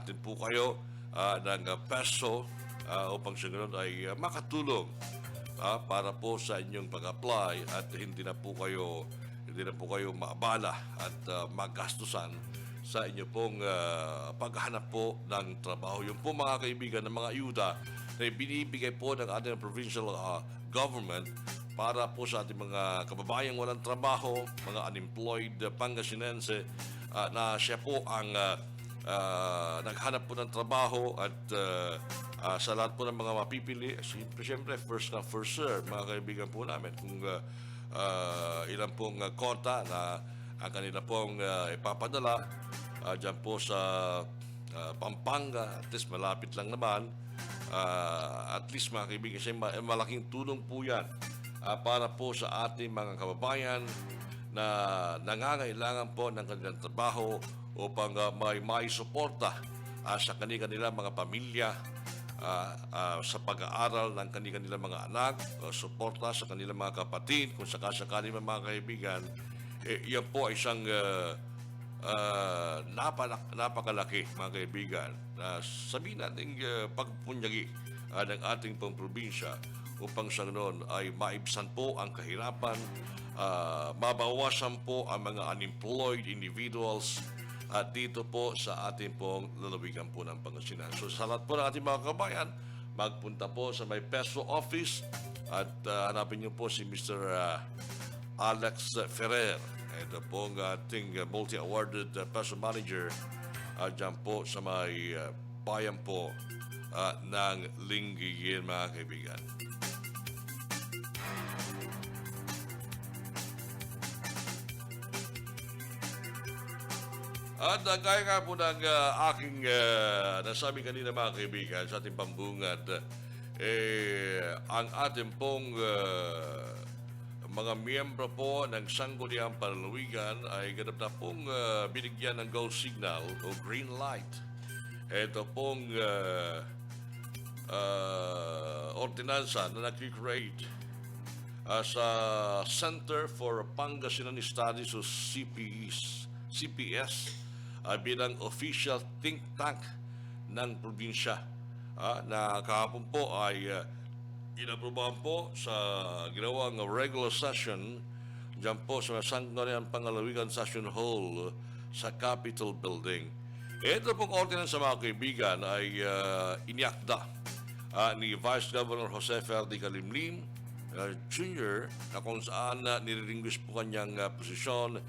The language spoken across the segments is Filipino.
natin po kayo ng peso upang sa ganun ay makatulong para po sa inyong pag-apply at hindi na po kayo maabala at magastusan sa inyo pong paghanap po ng trabaho. Yung po mga kaibigan ng mga ayuda na binibigay po ng ating provincial government para po sa ating mga kababayang walang trabaho, mga unemployed Pangasinense na siya po ang naghanap po ng trabaho at sa lahat po ng mga mapipili, siyempre first come first serve mga kaibigan po namin kung ilan pong kota na ang kanila pong ipapadala dyan po sa Pampanga, at least malapit lang naman. At least mga kaibigan, malaking tulong po yan para po sa ating mga kababayan na nangangailangan po ng kanilang trabaho upang may suporta sa kanilang mga pamilya, sa pag-aaral ng kanilang mga anak, suporta sa kanilang mga kapatid, kung sakasakali mga kaibigan, yan po ay isang napakalaki mga kaibigan na sabihin natin pagpunyagi ng ating pang probinsya upang sa ganoon ay maibsan po ang kahirapan, mabawasan po ang mga unemployed individuals at dito po sa ating pong lalawigan po ng Pangasinan. So sa lahat po ng ating mga kabayan, magpunta po sa may Peso Office at hanapin niyo po si Mr. Alex Ferrer. Ito po ang ating multi-awarded Peso Manager dyan po sa may bayan po ng Lingayen mga kaibigan. At gaya nga po ng aking nasabi kanina mga kaibigan sa ating pambungad, ang ating pong mga miyembro po ng Sangguniang Panlalawigan ay ganap na pong binigyan ng go signal o green light. Ito pong ordinansa na nag-create sa Center for Pangasinan Studies o CPS bilang official think tank ng probinsya na kahapon po ay inaprubahan po sa ginawang regular session dyan po sa Sangguniang Panlalawigan Session Hall sa Capitol Building. Ito pong ordinance sa mga kaibigan ay iniakda ni Vice Governor Jose Ferdi Calimlim Jr. na kung saan niriringgis po kanyang posisyon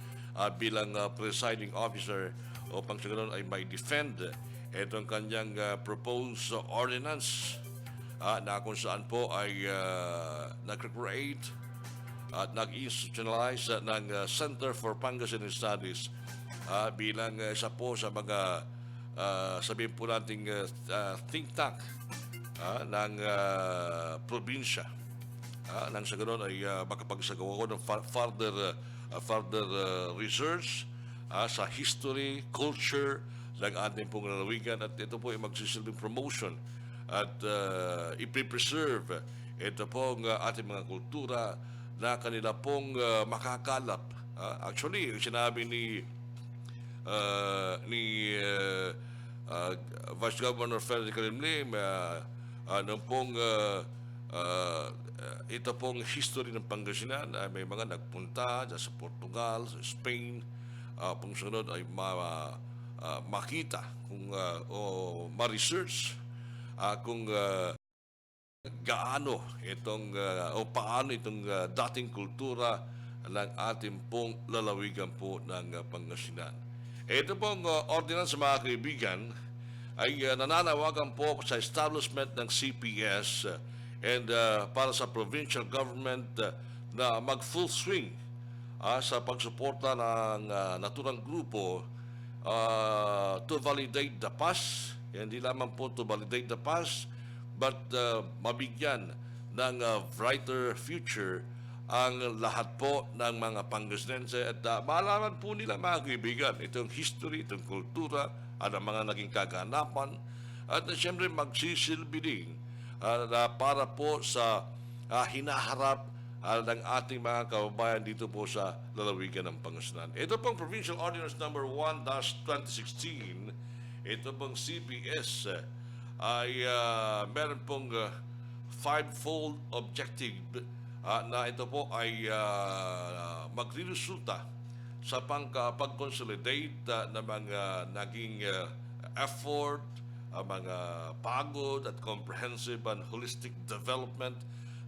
bilang presiding officer upang sa ganun ay may defend itong kanyang proposed ordinance na kung saan po ay nag-create at nag-institutionalize ng Center for Pangasinan Studies bilang isa po sa mga sabihin po nating think tank ng probinsya nang sa ganoon ay makapagsagawa ko ng further research sa history, culture ng ating pong lalawigan at ito po ay magsisilbing promotion at ipipreserve ito pong ating mga kultura na kanila pong makakalap. Actually, sinabi ni Vice Governor Ferdi Calimlim nung pong ito pong history ng Pangasinan ay may mga nagpunta sa Portugal, sa Spain, kung sunod ay makita kung o ma-research kung gaano itong o paano itong dating kultura ng ating pong lalawigan po ng Pangasinan. Ito pong ordinance mga kaibigan ay nananawagan po sa establishment ng CPS and para sa provincial government na mag-full swing sa pagsuporta ng naturang grupo to validate the past. Hindi lamang po to validate the past, but mabigyan ng brighter future ang lahat po ng mga Pangasinense at malaman po nila mga kaibigan itong history, itong kultura at ang mga naging kaganapan at siyempre magsisilbi din para po sa hinaharap ng ating mga kababayan dito po sa lalawigan ng Pangasinan. Ito pong Provincial Ordinance number 1-2016 ito pong CBS ay meron pong fivefold objective na ito po ay magriresulta sa pag-consolidate ng mga naging effort, mga pagod at comprehensive and holistic development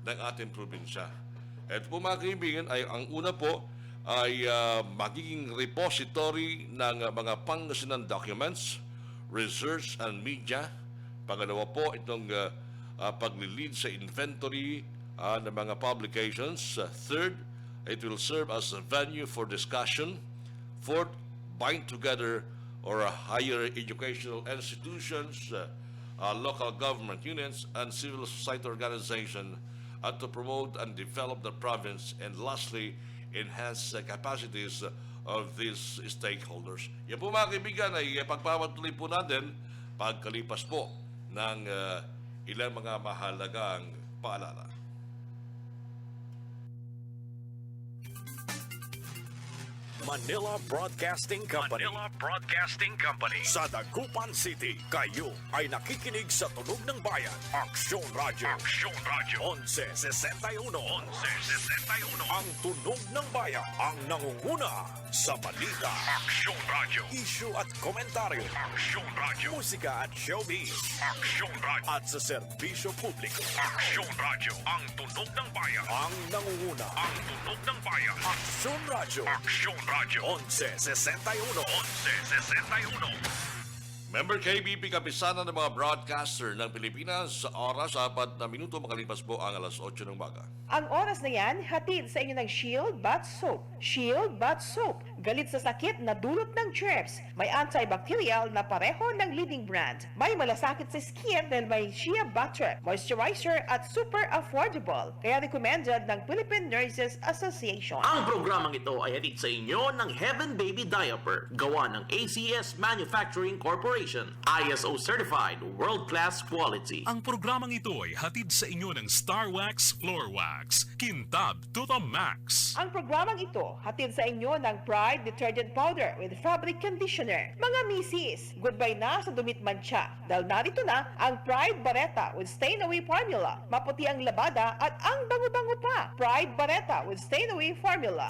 ng ating probinsya. Ito po mga kaibigan ay ang una po ay magiging repository ng mga Pangasinan documents, research and media. Pangalawa po itong paglilid sa inventory ng mga publications. Third, it will serve as a venue for discussion. Fourth, bind together or higher educational institutions, local government units, and civil society organizations to promote and develop the province. And lastly, enhance the capacities of these stakeholders. Yan po mga kaibigan ay pagpapatuloy po natin pagkalipas po ng ilang mga mahalagang paalala. Manila Broadcasting Company. Manila Broadcasting Company. Sa Dagupan City, kayo ay nakikinig sa Tunog ng Bayan. Aksyon Radio. Aksyon Radio. 1161. 1161. Ang Tunog ng Bayan ang nangunguna sa balita. Aksyon Radio. Issue at komentaryo. Aksyon Radio. Musika at showbiz. Aksyon Radio. At sa serbisyo publiko. Aksyon Radio. Ang tunog ng bayan. Ang nangunguna. Ang tunog ng bayan. Aksyon Radio. Aksyon Radio. 1161. 1161. Member KBP, kapisanan ng mga broadcaster ng Pilipinas, sa oras 4 na minuto makalipas po ang alas 8 ng umaga. Ang oras na yan, hatid sa inyo ng Shield Bath Soap. Shield Bath Soap. Galit sa sakit na dulot ng germs. May antibacterial na pareho ng leading brand. May malasakit sa skin dahil may shea butter, moisturizer at super affordable. Kaya recommended ng Philippine Nurses Association. Ang programang ito ay hatid sa inyo ng Heaven Baby Diaper, gawa ng ACS Manufacturing Corporation, ISO certified, world-class quality. Ang programang ito ay hatid sa inyo ng Star Wax Floor Wax, Kintab to the Max. Ang programang ito, hatid sa inyo ng Pride Detergent Powder with Fabric Conditioner. Mga misis, goodbye na sa dumit mancha. Dahil narito na ang Pride Barretta with Stain Away Formula. Maputi ang labada at ang bango-bango pa. Pride Barretta with Stain Away Formula.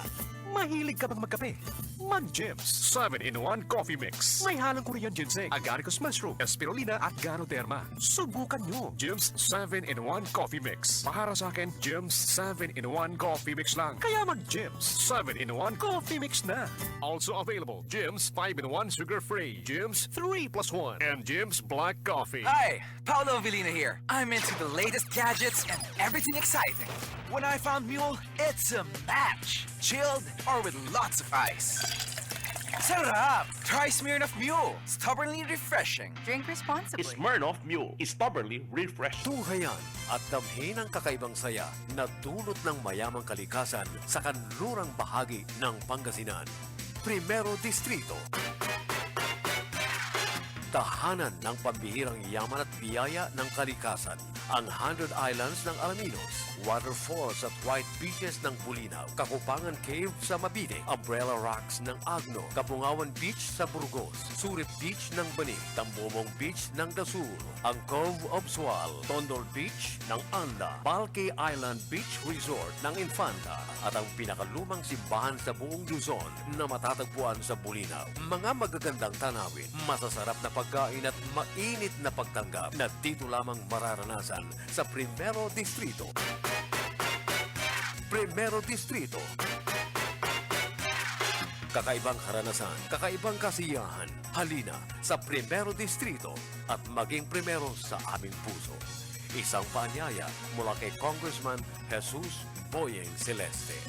Mahilig ka bang magkape? Mag-Jims 7-in-1 Coffee Mix. May halong Korean ginseng, agaricus mushroom, espirulina at ganoderma. Subukan nyo. Jims 7-in-1 Coffee Mix. Para sa akin, Jims 7-in-1 Coffee Mix lang. Kaya mag-Jims 7-in-1 Coffee Mix na. Also available, Jims 5-in-1 Sugar-Free, Jims 3+1, and Jims Black Coffee. Hi, Paolo Avellino here. I'm into the latest gadgets and everything exciting. When I found Mule, it's a match. Chilled or with lots of ice. Sarap! Try Smirnoff Mule. Stubbornly refreshing. Drink responsibly. Smirnoff Mule, stubbornly refreshing. Tunghayan at damhin ang kakaibang saya na dulot ng mayamang kalikasan sa kanlurang bahagi ng Pangasinan. Primero Distrito. Tahanan ng pambihirang yaman at biyaya ng kalikasan. Ang 100 Islands ng Alaminos, waterfalls at white beaches ng Bulinaw, Kakupangan Cave sa Mabini, Umbrella Rocks ng Agno, Kabungawan Beach sa Burgos, Surip Beach ng Bani, Tambomong Beach ng Dasur, ang Cove of Sual, Tondol Beach ng Anda, Balque Island Beach Resort ng Infanta, at ang pinakalumang simbahan sa buong Luzon na matatagpuan sa Bulinaw. Mga magagandang tanawin, masasarap na pagkain at mainit na pagtanggap na dito lamang mararanasan sa Primero Distrito. Primero Distrito. Kakaibang karanasan, kakaibang kasiyahan. Halina sa Primero Distrito at maging primero sa aming puso. Isang paanyaya mula kay Congressman Jesus Boyeng Celeste.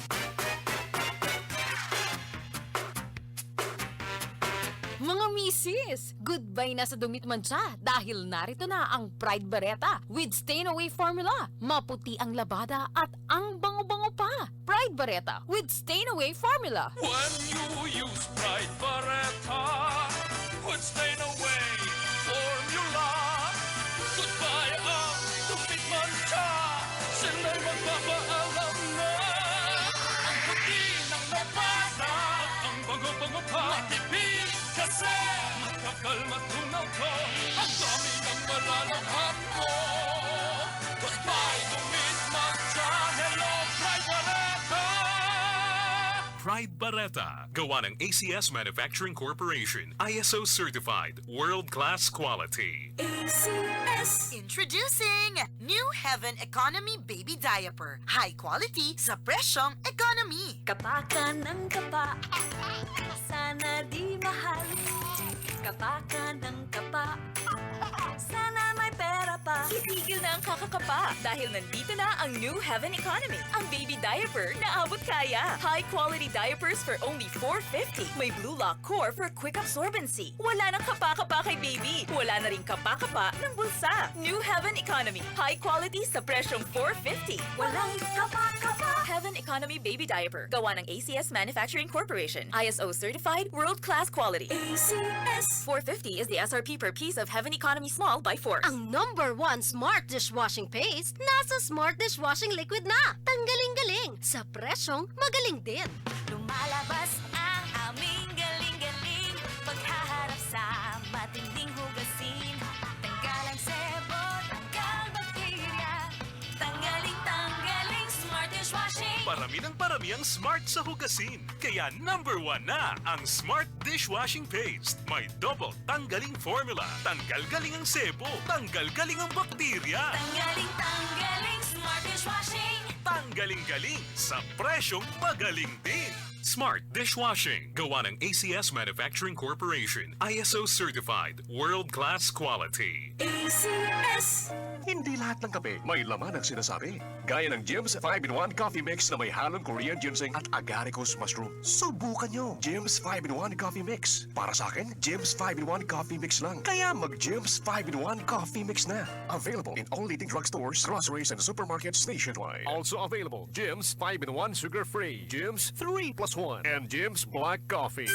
Mga misis, goodbye na sa dumit mancha dahil narito na ang Pride Barretta with Stain Away Formula. Maputi ang labada at ang bango-bango pa. Pride Barretta with Stain Away Formula. When you use Pride Barretta with Stain Away Formula, goodbye ang tupit mancha. Sila'y magpapaalam na ang puti ng labada at ang bango-bango pa. Matipid kasi matagal matunaw ang hampo. Goodbye, dumit magsa. Hello, Pride Barreta! Pride Barreta, gawa ng ACS Manufacturing Corporation, ISO certified, world-class quality. ACS! Introducing New Heaven Economy Baby Diaper. High quality sa presyong economy. Kapa ka ng kapa, sana di mahal. Kapa ka ng kapa, sana may pera pa. Itigil na ang kakakapa dahil nandito na ang New Heaven Economy. Ang baby diaper na abot kaya. High quality diapers for only $4.50. May Blue Lock core for quick absorbency. Wala nang kapa-kapa kay baby. Wala na rin kapa-kapa ng bulsa. New Heaven Economy. High quality sa presyong $4.50. Walang kapa-kapa. Heaven Economy Baby Diaper. Gawa ng ACS Manufacturing Corporation. ISO certified, world-class quality. ACS. $4.50 is the SRP per piece of Heaven Economy Small by Force. Ang number 1 smart dishwashing paste nasa smart dishwashing liquid na. Tanggaling-galing sa presyong magaling din. Lumalabas ang aming galing-galing paghaharap sa matinding hugasin. Tanggal ang sebo, tanggal bakterya. Tanggaling-tanggaling smart dishwashing. Parami ng parami ang smart sa hugasin. Kaya number 1 na ang Smart Dishwashing Paste. May double tanggaling formula. Tanggal-galing ang sebo. Tanggal-galing ang bakterya. Tanggaling-tanggaling smart dishwashing. Tanggaling-galing sa presyong magaling din. Smart Dishwashing, gawa ng ACS Manufacturing Corporation, ISO certified, world-class quality. ACS. Hindi lahat ng kape may laman ang sinasabi. Gaya ng Jim's 5-in-1 Coffee Mix na may halong Korean ginseng at agaricus mushroom. Subukan nyo! Jim's 5-in-1 Coffee Mix. Para sa akin, Jim's 5-in-1 Coffee Mix lang. Kaya mag-Jim's 5-in-1 Coffee Mix na. Available in all leading drugstores, groceries, and supermarkets nationwide. Also available, Jim's 5-in-1 Sugar-Free, Jim's 3+1, and Jim's Black Coffee.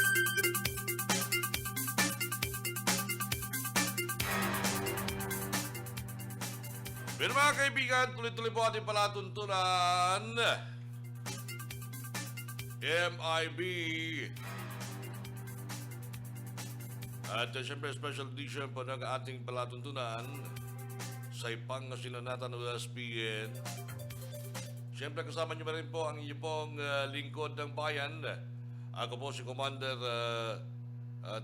Pero mga kaibigan, tuloy-tuloy po ating palatuntunan. MIB. At siyempre, special edition po ng ating palatuntunan sa Pangasinan ng USPN. Siyempre, kasama niyo pa rin po ang inyong pong lingkod ng bayan. Ako po si Commander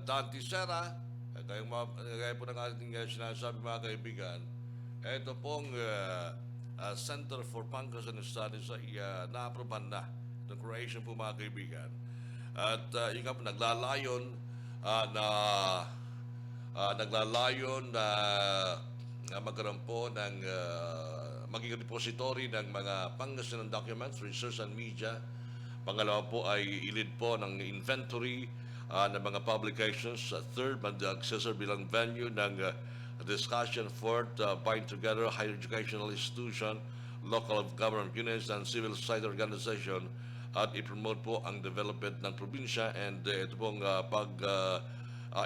Dante Serra. Gaya po ng ating sinasabi mga kaibigan. Ito pong Center for Pangasinan Studies ay na-aproban na ng creation po mga kaibigan. At yun nga po, naglalayon na magkaroon po ng maging repository ng mga Pangasinan documents, research and media. Pangalawa po ay ilid po ng inventory ng mga publications. Third, mag-accessor bilang venue ng discussion. Fourth, bind together higher educational institution, local government units, and civil society organization at i-promote po ang development ng probinsya and ito pong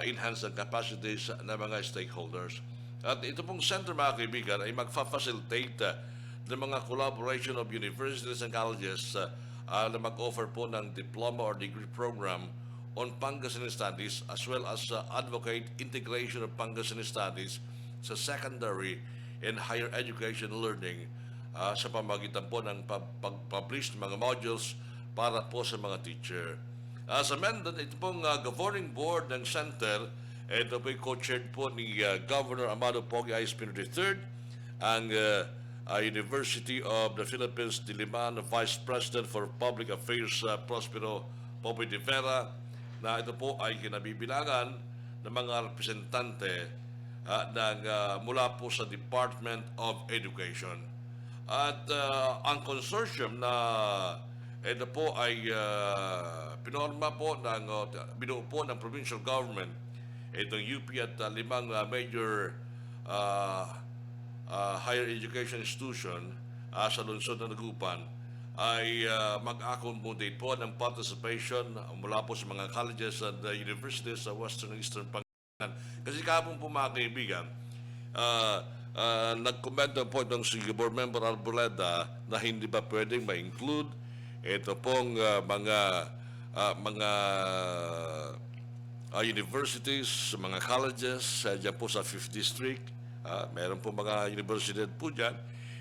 enhance ang capacities ng mga stakeholders. At ito pong center mga kaibigan ay magfa-facilitate ng mga collaboration of universities and colleges na mag-offer po ng diploma or degree program on Pangasinan Studies as well as advocate integration of Pangasinan Studies sa secondary and higher education learning sa pamagitan po ng pag-publish ng mga modules para po sa mga teacher. Sa Mendon, ito pong governing board ng center, ito po co-chaired po ni Governor Amado Pogi I. Espino III, ang University of the Philippines Diliman Vice President for Public Affairs Prospero Popoy de Vera, na ito po ay kinabibilangan ng mga representante mula po sa Department of Education. At ang consortium na ito po ay pinorma po binuo po ng provincial government, itong UP at 5 major higher education institution sa lungsod ng Dagupan ay mag-accommodate po ng participation mula po sa mga colleges and universities sa Western and Eastern Pangasinan. Kasi kahapon po mga kaibigan, nag-comment po itong si Board Member Arboleda na hindi ba pwedeng ma-include ito pong mga universities, mga colleges dyan po sa 5th District Meron po mga universidad po dyan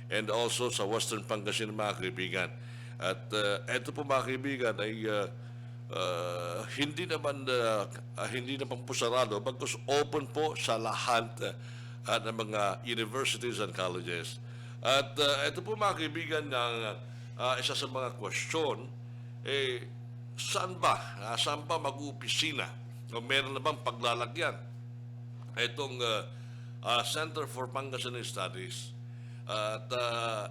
and also sa Western Pangasinan mga kaibigan. At ito po mga kaibigan ay hindi naman po sarado, bagkus open po sa lahat ng mga universities and colleges. At ito po mga kaibigan ng isa sa mga question, saan ba mag-uopisina? O meron na bang paglalagyan? Itong Center for Pangasinan Studies. At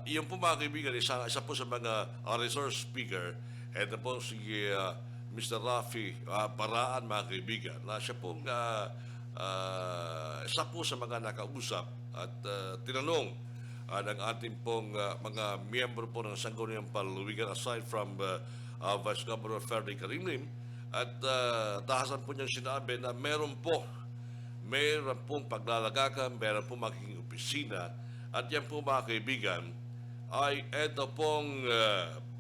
iyon po mga kaibigan, isa po sa mga resource speaker, ito po si Mr. Rafi Paraan mga kaibigan, na siya pong isa po sa mga nakausap at tinanong ng ating pong mga miyembro po ng Sangguniang Paluluwigan aside from Vice Governor Ferdy Karimlim. At tahasan po niyang sinabi na meron pong paglalagakan, meron pong magiging opisina, at yan po mga kaibigan ay ito pong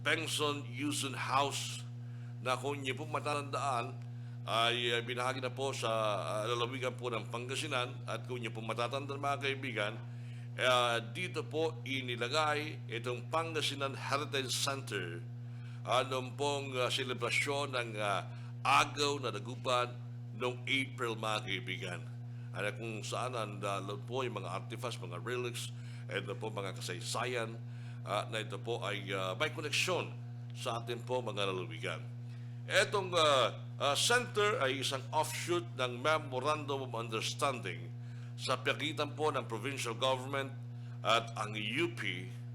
Pension Yusun House na kung niyo po matatandaan ay binahagi na po sa lalawigan po ng Pangasinan, at kung niyo po matatandaan mga kaibigan, dito po inilagay itong Pangasinan Heritage Center noong pong selebrasyon ng agaw na dagupan noong April mga kaibigan. Kung saan nandalo po yung mga artifacts, mga relics, ito po mga kasaysayan na ito po ay may koneksyon sa ating po mga lalawigan. Itong center ay isang offshoot ng Memorandum of Understanding sa pagitan po ng provincial government at ang UP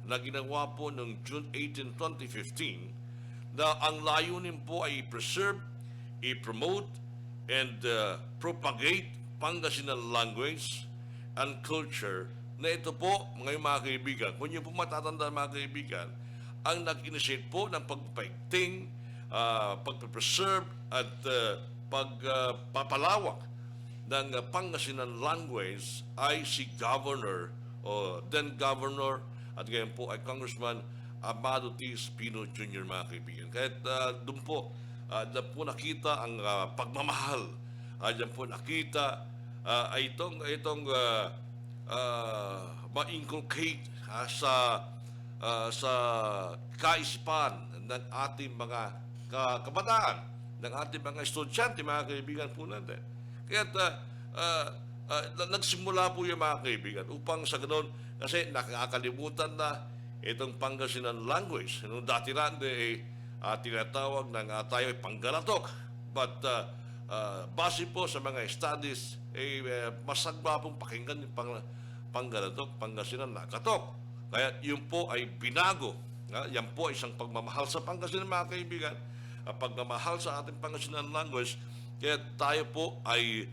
na ginawa po noong June 18, 2015, na ang layunin po ay i-preserve, i-promote, and propagate Pangasinan language and culture, na ito po, mga kaibigan, kung niyo po matatanda mga kaibigan, ang nag-initiate po ng pagpapaigting, pagpapreserve at pagpapalawak ng Pangasinan language ay si Governor o then Governor at ngayon po ay Congressman Amado T. Espino Jr. mga kaibigan. Kahit doon po nakita ang pagmamahal, diyan po nakita ay itong ma-inculcate sa kaisipan ng ating mga kabataan, ng ating mga estudyante, mga kaibigan po natin. Kaya nagsimula po yung mga kaibigan upang sa ganoon, kasi nakakalimutan na itong Pangasinan language. Noong dati rande tinatawag ng tayo ay Panggalatok. But base po sa mga studies, masagwa pong pakinggan yung Panggalatok, Pangasinan Nakatok. Kaya yun po ay binago. Yan po ay isang pagmamahal sa Pangasinan mga kaibigan, pagmamahal sa ating Pangasinan language. Kaya tayo po ay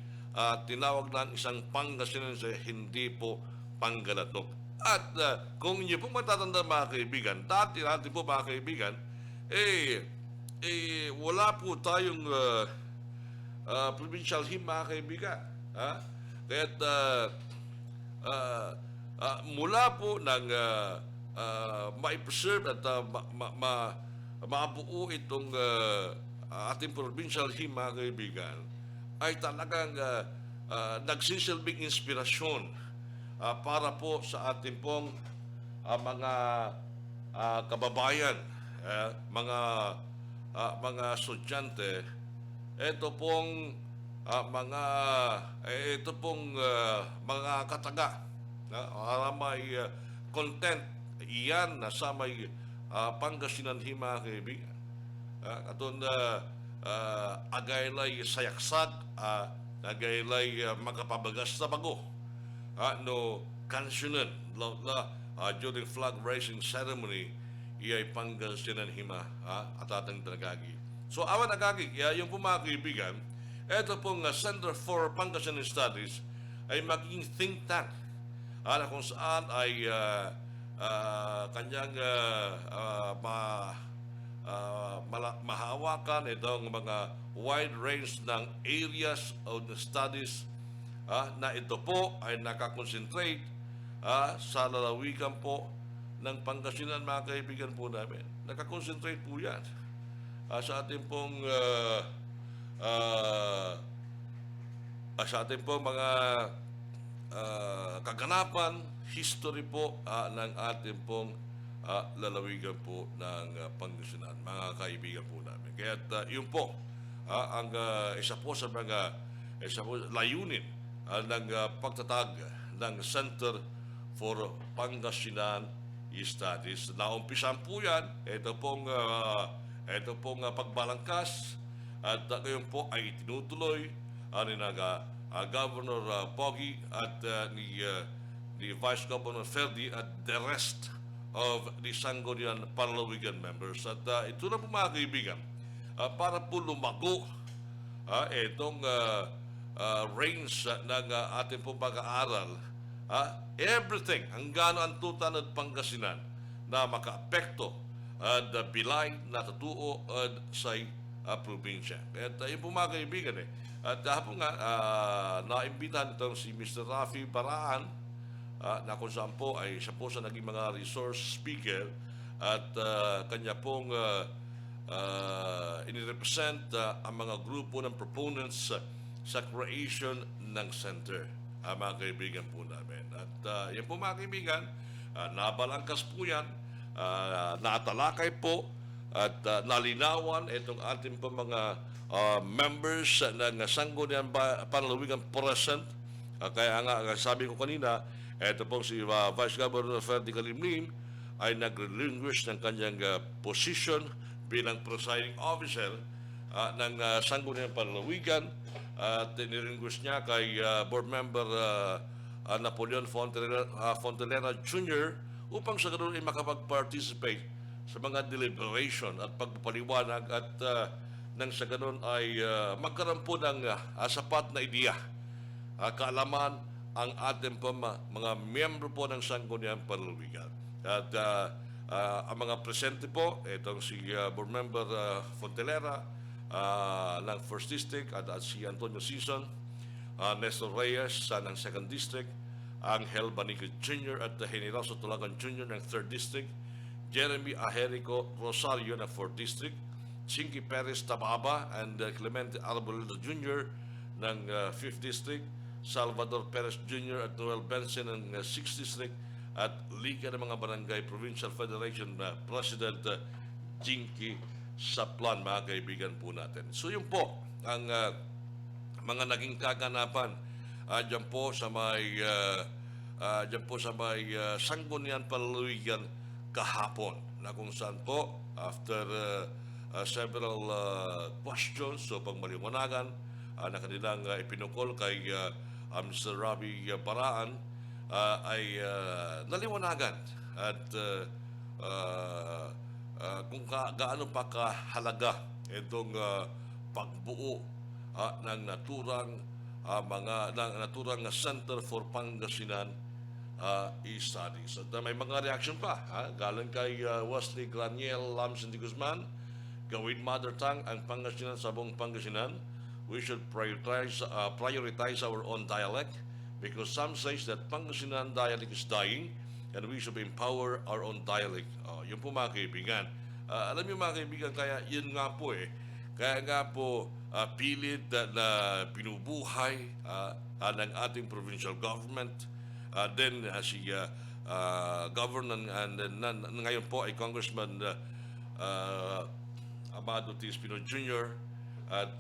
tinawag ng isang Pangasinan sa hindi po Panggalatok. At kung inyo po matatanda mga kaibigan, dati po mga kaibigan, wala po tayong provincial hymn mga kaibigan. Kaya mula po ng ma-preserve at mabuo itong ating provincial hymn mga kaibigan, ay talagang nagsisilbing inspirasyon para po sa ating pong mga kababayan, mga estudyante. Ito pong mga kataga para may content iyan na sa may Pangasinan hima kaibigan. Atong agaylay sayaksag, agaylay makapabagas na bago. No kansyonan during flag raising ceremony iyay Pangasinan hima at atang nagagi. So awan nagagi, yung po mga kaibigan, ito pong Center for Pangasinan Studies ay magiging think tank na kung saan ay kanyang mahawakan itong mga wide range ng areas of the studies na ito po ay nakakonsentrate sa lalawigan po ng Pangasinan mga kaibigan po namin. Nakakonsentrate po yan sa ating pong mga kaganapan, history po ng ating pong lalawigan po ng Pangasinan, mga kaibigan po namin. Kaya yun po ang isa po sa mga layunin ng pagtatag ng Center for Pangasinan Studies. Naumpisan po yan, ito pong pagbalangkas at ngayon po ay tinutuloy ni Governor Pogi at ni Vice Governor Ferdi at the rest of the Sangguniang Panlalawigan members. At ito na po mga kaibigan, para po lumago itong range ng ating pong pag-aaral, everything, hanggang ang tutan at Pangasinan na maka-apekto at bilay na tatuo sa probinsya. At yun po mga kaibigan At hapon nga, naimbitahan itong si Mr. Rafi Baraan, na kung saan po ay siya po sa naging mga resource speaker at kanya pong inirepresent ang mga grupo ng proponents sa creation ng center, mga kaibigan po namin. At yan po mga kaibigan, nabalangkas po yan, natalakay po at nalinawan itong ating po mga members ng Sangguniang Panlalawigan present. Kaya nga, sabi ko kanina, ito pong si Vice Governor Ferdi Kalimlim ay nag-relinquish ng kanyang position bilang presiding officer ng Sangguniang Panlalawigan at nirelinquish niya kay board member Napoleon Fontelera Jr. upang sa ganoon ay makapag-participate sa mga deliberation at pagpapaliwanag at nang sa ganoon ay magkaroon po ng sapat na ideya, kaalaman ang ating po mga miyembro po ng Sangguniang Panlalawigan. At ang mga presente po, itong si board member Fontelera ng 1st District at si Antonio Sison, Nestor Reyes ng 2nd District, Angel Banico Jr. at Generoso Tulagan Jr. ng 3rd District, Jeremy Aherico Rosario ng 4th District, Chinky Perez Tababa and Clemente Arboleda Jr. ng 5th District, Salvador Perez Jr. at Noel Benson ng 6th District, at Liga ng mga Barangay Provincial Federation President Jinky Saplan, mga kaibigan po natin. So yun po ang mga naging kaganapan dyan po sa may Sangguniang Panlalawigan kahapon, na kung saan po after several questions so pagmaliwanagan na kanilang ipinukol kay Mr. Rafi Baraan, ay naliwanagan at kung gaano pa kahalaga itong pagbuo ng naturang Center for Pangasinan Studies. At may mga reaction pa galing kay Wesley Graniel Lamson de Guzman. Gawin mother tongue ang Pangasinan sa buong Pangasinan. We should prioritize our own dialect because some says that Pangasinan dialect is dying and we should empower our own dialect. Yun po mga kaibigan. Alam niyo mga kaibigan, kaya yun nga po kaya nga po pilit na binubuhay ng ating provincial government. Then si Governor and ngayon po ay Congressman Amado T. Espino Jr. at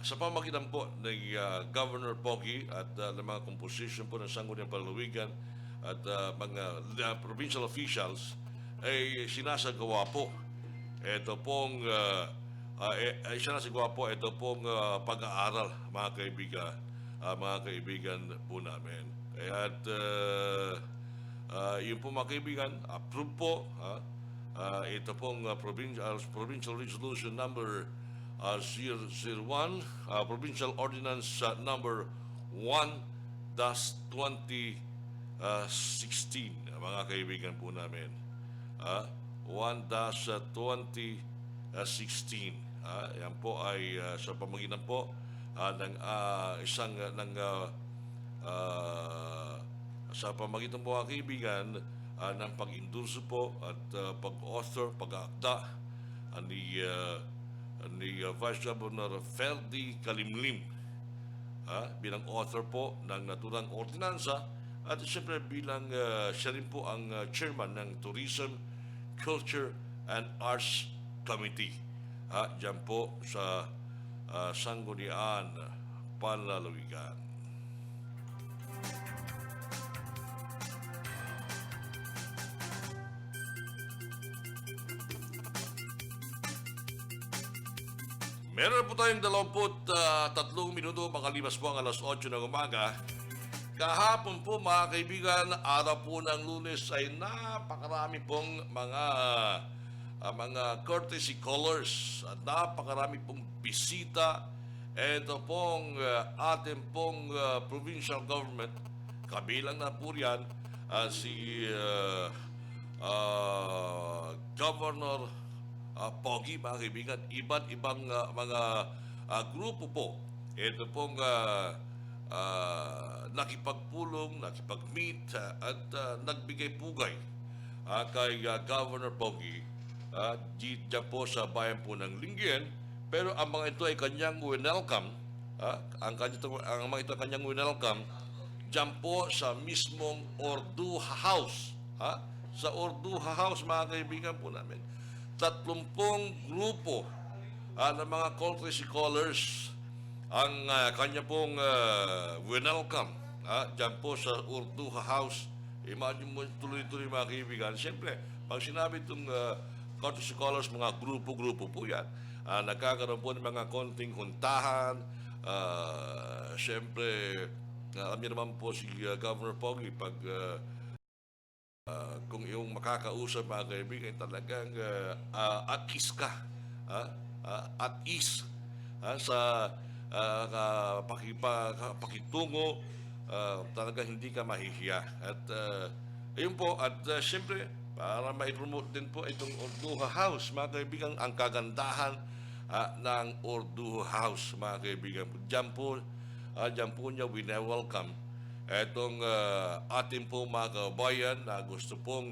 sa pamagitan po ng Governor Pogi at ng mga composition po ng Sangguniang Panlalawigan at mga provincial officials ay sinasagawa po ito pong pag-aaral, mga kaibigan po namin. At yun po mga kaibigan, approve po ito pong provincial resolution number 001, provincial ordinance number 1-2016, mga kaibigan po namin. 1-2016. Yan po ay sa pamagitan po ng sa pamagitan po mga kaibigan ng pag-endorse po at pag-author, pag-aakda ni Vice Governor Ferdi Kalimlim bilang author po ng naturang ordinansa at siyempre bilang siya rin po ang chairman ng Tourism, Culture and Arts Committee. Diyan po sa Sangguniang Panlalawigan. Meron po tayong 23 minuto, makalimas po ang alas 8 ng umaga. Kahapon po mga kaibigan, araw po ng Lunes ay napakarami pong mga courtesy callers at napakarami pong bisita. Ito pong ating pong provincial government, kabilang na po riyan si Governor Pogi, mga kaibigan, iba't ibang mga grupo po. Ito pong nakipagpulong, nakipag-meet at nagbigay pugay kay Governor Pogi dyan po sa bayan po ng Lingayen. Pero ang mga ito ay kanyang welcome, ang mga ito ay kanyang welcome dyan po sa mismong Orduha House. Sa Orduha House, mga kaibigan po namin, 30 grupo ng mga courtesy callers ang kanya pong welcome dyan po sa Orduha House. Imagine mo tuloy-tuloy mga kaibigan. Siyempre, pag sinabi itong courtesy callers, mga grupo-grupo po yan. Nagkakaroon po ng mga konting huntahan. Siyempre, alam niyo naman po si Governor Pogi, pag kung yung makakausap mga kaibigan, talagang at ease ka. At ease sa pakitungo, talagang hindi ka mahihiya. At ayun po, at siyempre, para ma-promote din po itong Orduha House, mga kaibigan, ang kagandahan ng Orduha House, mga kaibigan. Diyan po niya wina-welcome etong ating pong mga kabayan na gusto pong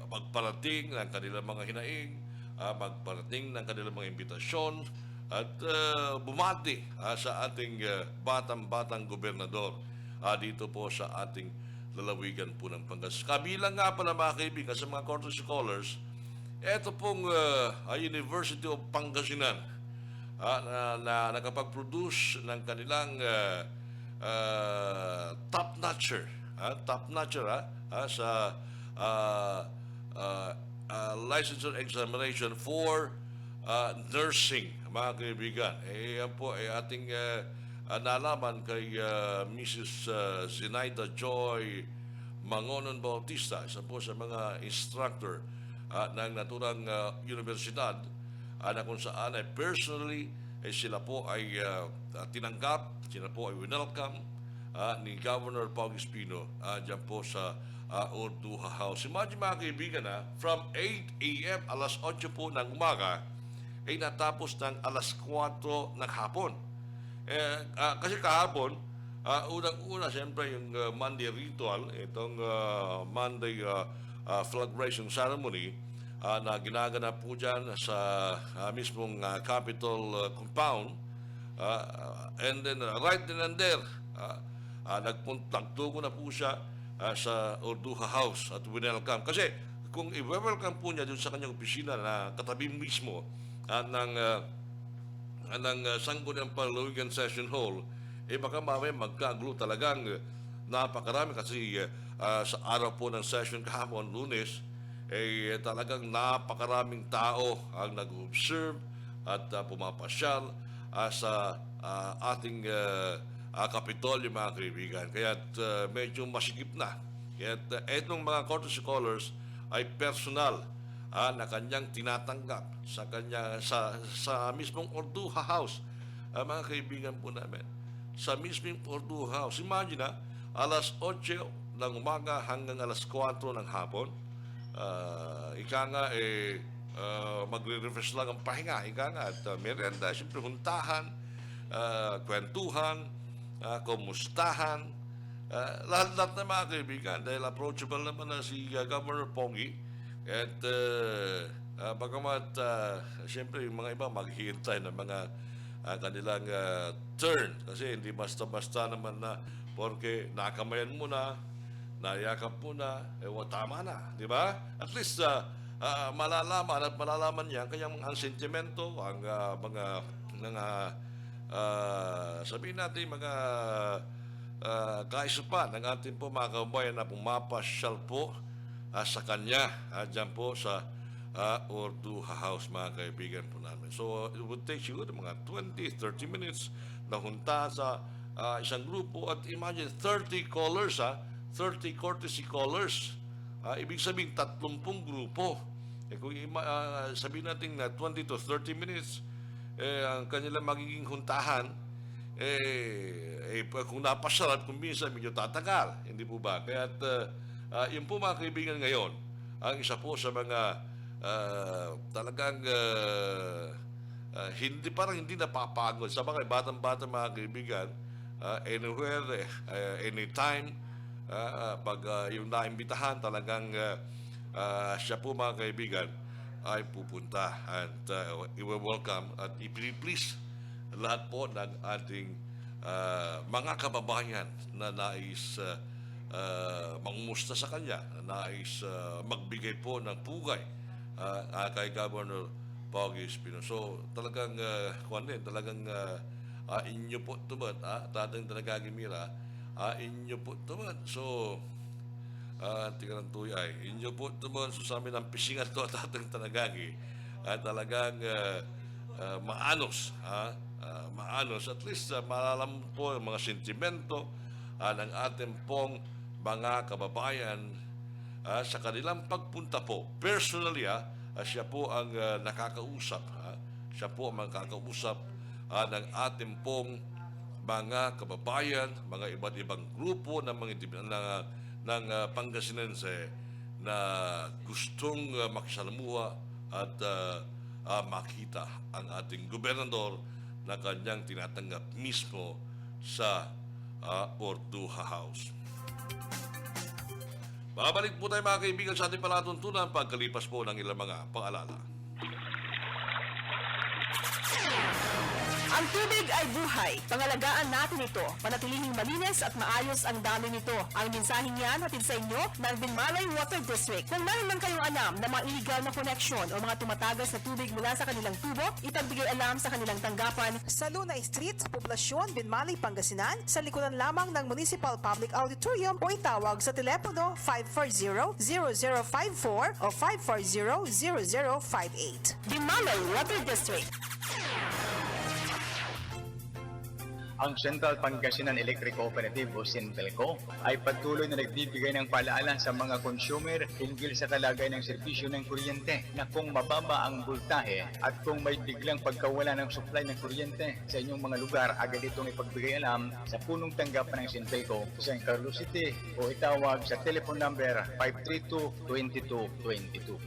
magparating ng kanilang mga hinaing, magparating ng kanilang mga imbitasyon, at bumati sa ating batang-batang gobernador dito po sa ating lalawigan po ng Pangasinan. Kabilang nga pala mga kaibigan sa mga courtesy callers, ito pong University of Pangasinan na nakapag-produce ng kanilang top-notcher sa licensure examination for nursing, mga kaibigan. Yan po ay ating nalaman kay Mrs. Zenaida Joy Mangonon Bautista, isa po sa mga instructor ng naturang universidad, na kung saan ay personally sila po ay tinanggap, sila po ay winelcome ni Governor Pogi Espino dyan po sa Orduha House. Imagine mga kaibigan, from 8 a.m. alas 8 po ng umaga ay natapos ng alas 4 ng hapon. Kasi kahapon, unang-una siyempre yung Monday ritual, itong Monday flag raising ceremony, na ginaganap po dyan sa mismong Capitol compound. And then right then and there, nagtuko na po siya sa Orduha House at winelcome. Kasi kung i-welcome po niya dun sa kanyang opisina na katabi mismo ng Sangguniang Panlalawigan Session Hall, baka mamaya magkagulo. Talagang napakarami kasi sa araw po ng session kahapon, Lunes, talagang napakaraming tao ang nag-observe at pumapasyal sa ating Kapitolyo, mga kaibigan. Kaya medyo masikip na. Kaya etong mga courtesy callers ay personal na kanyang tinatanggap sa mismong Orduha House. Mga kaibigan po namin, sa mismong Orduha House. Imagine alas 8 ng umaga hanggang alas 4 ng hapon. Ika nga magre-refresh lang ang pahinga, ika nga, at merienda, siyempre huntahan, kwentuhan, kumustahan, lahat-lahat na mga kaibigan, dahil approachable naman na si Governor Pogi. At bagamat siyempre yung mga iba maghihintay ng mga kanilang turn, kasi hindi basta-basta naman na Porque nakamayan mo na, nayakap mo na, tama na, di ba? At least malalaman niya kanyang ang sentimento, ang sabihin natin mga kaisupan ng ating po mga kababayan na pumapasyal po sa kanya dyan po sa Orduha House, mga kaibigan po namin. So it would take siguro mga 20-30 minutes na hunta sa isang grupo at imagine 30 callers 30 courtesy callers. Ibig sabihin 30 grupo. Kung sabihin natin na 20 to 30 minutes ang kanilang magiging huntahan, kung napasarap, kung minsan medyo tatagal, hindi po ba? Kaya yun po mga kaibigan ngayon, ang isa po sa mga talagang hindi napapagod sa mga batang-bata mga kaibigan, anywhere, anytime, pag yung naimbitahan talagang siya po mga kaibigan ay pupunta and i-welcome at i-please lahat po ng ating mga kababayan na nais mangumusta sa kanya, na nais magbigay po ng pugay kay Governor Pogi Espino. So talagang talagang inyo po tumad, dating nagagimira, inyo po tumad. So tingnan ng tuyay, inyo po tumad, so sa amin ang pisingan to at dating tanagagi, talagang maanos, maanos, at least malalam po ang mga sentimento ng ating pong mga kababayan sa kanilang pagpunta po. Personally, siya po ang nakakausap. Siya po ang makakausap ng ating pong mga kababayan, mga iba't ibang grupo ng ng Pangasinense na gustong makisalamuha at makita ang ating gobernador na kanyang tinatanggap mismo sa Orduha House. Babalik po tayo mga kaibigan sa ating palatuntunan pagkalipas po ng ilang mga paalala. Ang tubig ay buhay. Pangalagaan natin ito. Panatilihing malinis at maayos ang daloy nito. Ang mensaheng yan hatid sa inyo ng Binmalay Water District. Kung meron man kayong alam na mga illegal na koneksyon o mga tumatagas na tubig mula sa kanilang tubo, ipagbigay alam sa kanilang tanggapan sa Lunay Street, Poblasyon, Binmalay, Pangasinan, sa likuran lamang ng Municipal Public Auditorium o itawag sa telepono 540-0054 o 540-0058. Binmalay Water District. Ang Central Pangasinan Electric Cooperative o Sintelco ay patuloy na nagbibigay ng paalala sa mga consumer hinggil sa kalagayan ng serbisyo ng kuryente na kung mababa ang voltahe at kung may biglang pagkawala ng supply ng kuryente sa inyong mga lugar, agad itong ipagbigay alam sa punong tanggapan ng Sintelco sa San Carlos City o itawag sa telephone number 532-2222.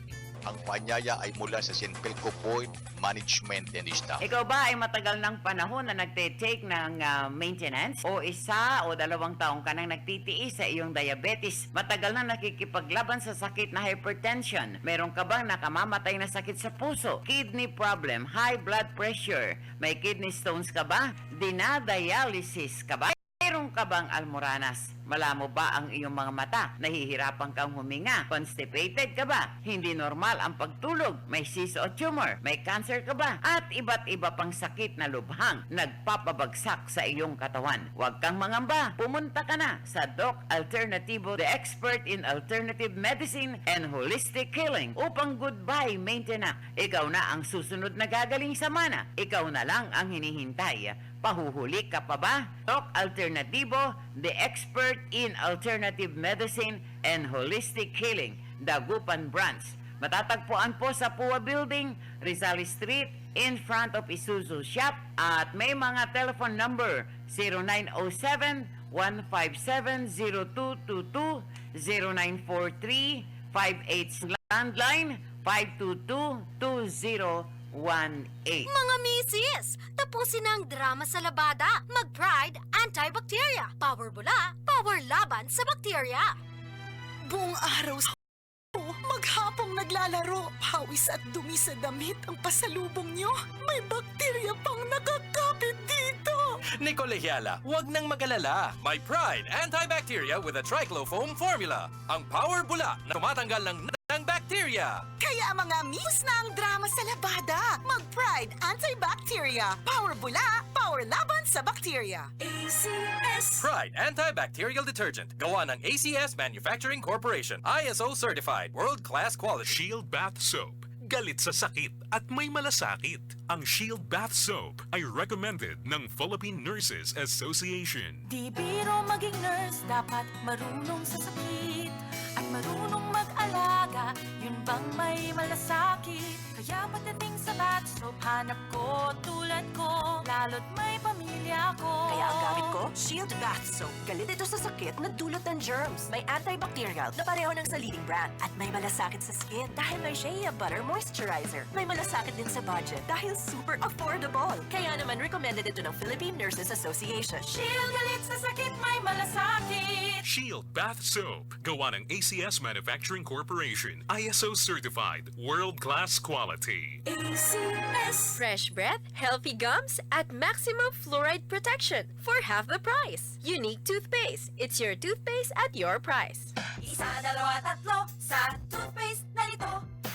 Ang paanyaya ay mula sa Sintelco Board, Management and Staff. Ikaw ba ay matagal ng panahon na nagte-take ng maintenance? O 1 o 2 taong ka nang nagtitiis sa iyong diabetes? Matagal na nakikipaglaban sa sakit na hypertension? Meron ka bang nakamamatay na sakit sa puso? Kidney problem? High blood pressure? May kidney stones ka ba? Dinadialysis ka ba? Meron ka bang almoranas? Malamo ba ang iyong mga mata? Nahihirapan kang huminga? Constipated ka ba? Hindi normal ang pagtulog? May cyst o tumor? May cancer ka ba? At iba't iba pang sakit na lubhang nagpapabagsak sa iyong katawan. Huwag kang mangamba. Pumunta ka na sa Doc Alternativo, the expert in alternative medicine and holistic healing upang goodbye maintenance. Ikaw na ang susunod na gagaling sa mana. Ikaw na lang ang hinihintay. Pahuhuli ka pa ba? Doc Alternativo, the expert in alternative medicine and holistic healing, Dagupan Branch. Matatagpuan po sa PUA Building, Rizal Street, in front of Isuzu Shop, at may mga telephone number 0907-157-0222, 0943-58 landline 522-2018. Mga misis, tapusin na ang drama sa labada. Mag-Pride Antibacteria. Power bula, power laban sa bakterya. Buong araw sa maghapong naglalaro. Pawis at dumi sa damit ang pasalubong nyo. May bakterya pang nakakapit dito. Nicolehiala, huwag nang mag-alala. May Pride Antibacteria with a Triclofoam formula. Ang power bula na tumatanggal ng bacteria. Kaya mga miss na ang drama sa labada. Mag-Pride Antibacteria. Power bula, power laban sa bakterya. ACS. Pride Antibacterial Detergent. Gawa ng ACS Manufacturing Corporation. ISO certified. World-class quality. Shield Bath Soap. Galit sa sakit at may malasakit. Ang Shield Bath Soap ay recommended ng Philippine Nurses Association. Di biro maging nurse, dapat marunong sa sakit at marunong mag-alaga, yun bang may malasakit? Kaya pagdating sa bath soap, hanap ko tulad ko, lalo't may pamilya ko. Kaya ang gamit ko, Shield Bath Soap. Galit ito sa sakit na dulot ng germs. May antibacterial na pareho ng sa leading brand. At may malasakit sa skin dahil may Shea Butter Moisturizer. May malasakit din sa budget dahil super affordable. Kaya naman recommended ito ng Philippine Nurses Association. Shield galit sa sakit, may malasakit. Shield Bath Soap. Gawa ng ACS Manufacturing Corporation. ISO certified. World-class quality. ACS. Fresh breath, healthy gums, at maximum fluoride protection for half the price. Unique toothpaste. It's your toothpaste at your price. Isa, dalawa, tatlo sa toothpaste na ito.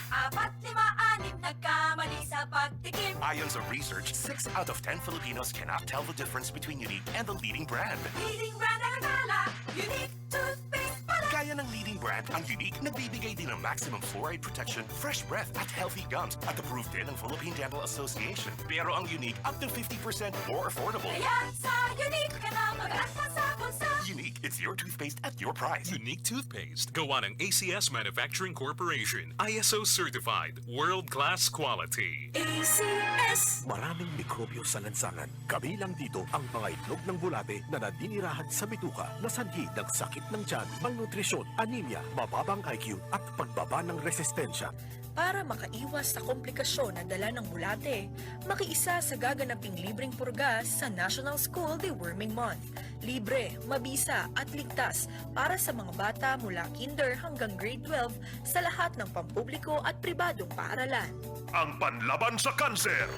4, 5, 6 nagkamali sa pagtikim. Ayon sa research, 6 out of 10 Filipinos cannot tell the difference between Unique and the leading brand. Leading brand ang akala, unique toothpaste pala. Gaya ng leading brand, ang Unique nagbibigay din ng maximum fluoride protection, fresh breath at healthy gums at approved din ng Philippine Dental Association. Pero ang Unique up to 50% more affordable. Kaya sa unique ka na mag-asa sa bulsa. Unique, it's your toothpaste at your price. Unique Toothpaste. Gawa ng ACS Manufacturing Corporation. ISO certified. World-class quality. ACS. Maraming mikrobyo sa lansangan. Kabilang dito ang mga itlog ng bulate na nadinirahan sa bituka na sanhi ng sakit ng tiyan, malnutrisyon, anemia, mababang IQ at pagbaba ng resistensya. Para makaiwas sa komplikasyon na dala ng bulate, makiisa sa gaganaping libreng purga sa National School Deworming Month. Libre, mabisa at ligtas para sa mga bata mula kinder hanggang grade 12 sa lahat ng pampubliko at pribadong paaralan. Ang panlaban sa kanser.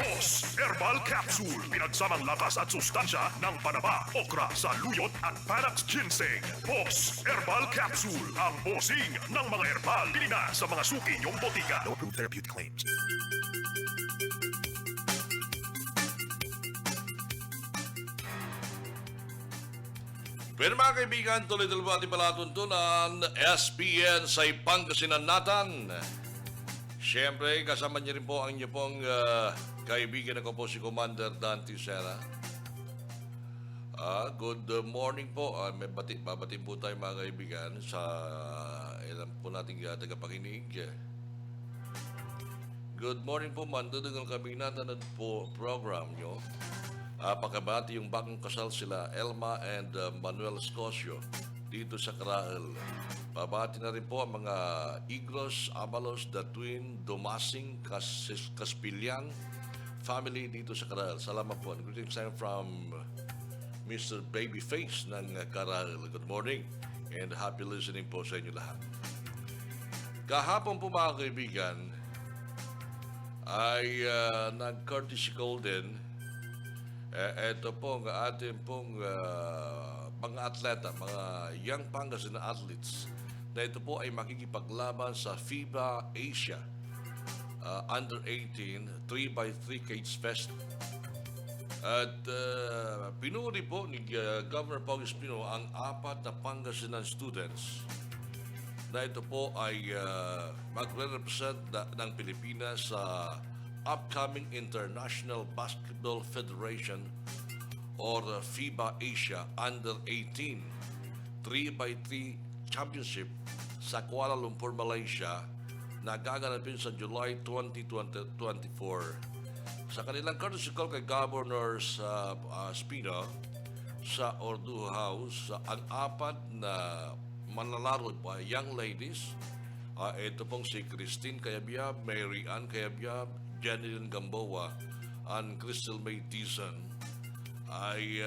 Boss Herbal Capsule. Pinagsamang lakas at sustansya ng panaba, okra, saluyot at Panax Ginseng. Boss Herbal Capsule. Ang bossing ng mga herbal. Bili na sa mga suki niyong botika. No approved therapeutic claims. Pero mga kaibigan, tuloy-tuloy po ating palatuntunan, SPN sa Pangasinan natin. Siyempre, kasama niyo rin po ang inyo pong kaibigan ako po si Commander Dante Serra. Good morning po. Babati po tayo mga kaibigan sa ilan po nating tagapakinig. Good morning po, mandudugan kami natin po program nyo. Pakabati yung bagong kasal sila, Elma and Manuel Scosio, dito sa Karael. Babati na rin po ang mga Iglos, Abalos, The Twin, Domasing, Caspilian family dito sa Karael. Salamat po. Greetings from Mr. Babyface ng Karael. Good morning and happy listening po sa inyo lahat. Kahapon po mga kaibigan ay nag-courtesy call din. Ito po ang ating pong mga atleta, mga young Pangasinan athletes na ito po ay makikipaglaban sa FIBA Asia Under 18 3x3 Cage Fest. At pinuri po ni Governor Pogi Espino ang 4 na Pangasinan students na ito po ay magre-represent ng Pilipinas sa upcoming International Basketball Federation or FIBA Asia Under 18 3x3 Championship sa Kuala Lumpur, Malaysia na gaganapin sa July 2024. Sa kanilang courtesy call kay Governor Espino sa Ordu House, ang 4 na manlalaro pa young ladies, ito pong si Christine Cayabyab, Mary Ann Cayabyab, Janilyn Gamboa, and Crystal May Dizon ay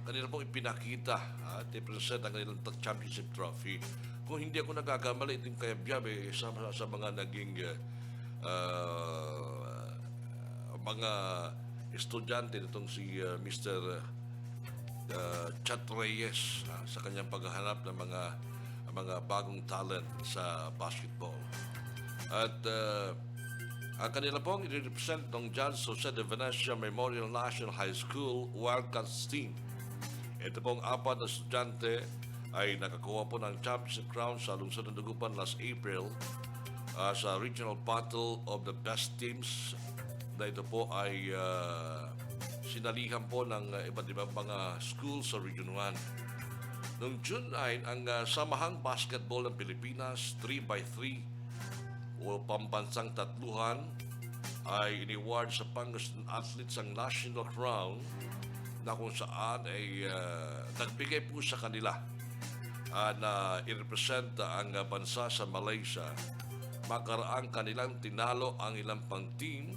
kanila pong ipinakita at i-present ang kanilang championship trophy. Kung hindi ako nagagamali, itong Cayabyab sa mga naging mga estudyante nitong si Mr. Chat Reyes sa kanyang paghahanap ng mga bagong talent sa basketball. At ang kanila pong i-represent ng John Jose de Venecia Memorial National High School Wildcats team. Ito pong 4 na estudyante ay nakakuha po ng championship crown sa lungsod ng Dagupan last April sa Regional Battle of the Best Teams na ito po ay sinalihan po ng iba't ibang mga schools sa Region 1. Noong June 9, ang Samahang Basketball ng Pilipinas 3x3 o pambansang tatluhan ay iniward sa Pangasinan athletes ang national crown na kung saan ay nagbigay po sa kanila na i-represent ang bansa sa Malaysia. Makaraang kanilang tinalo ang ilang pang team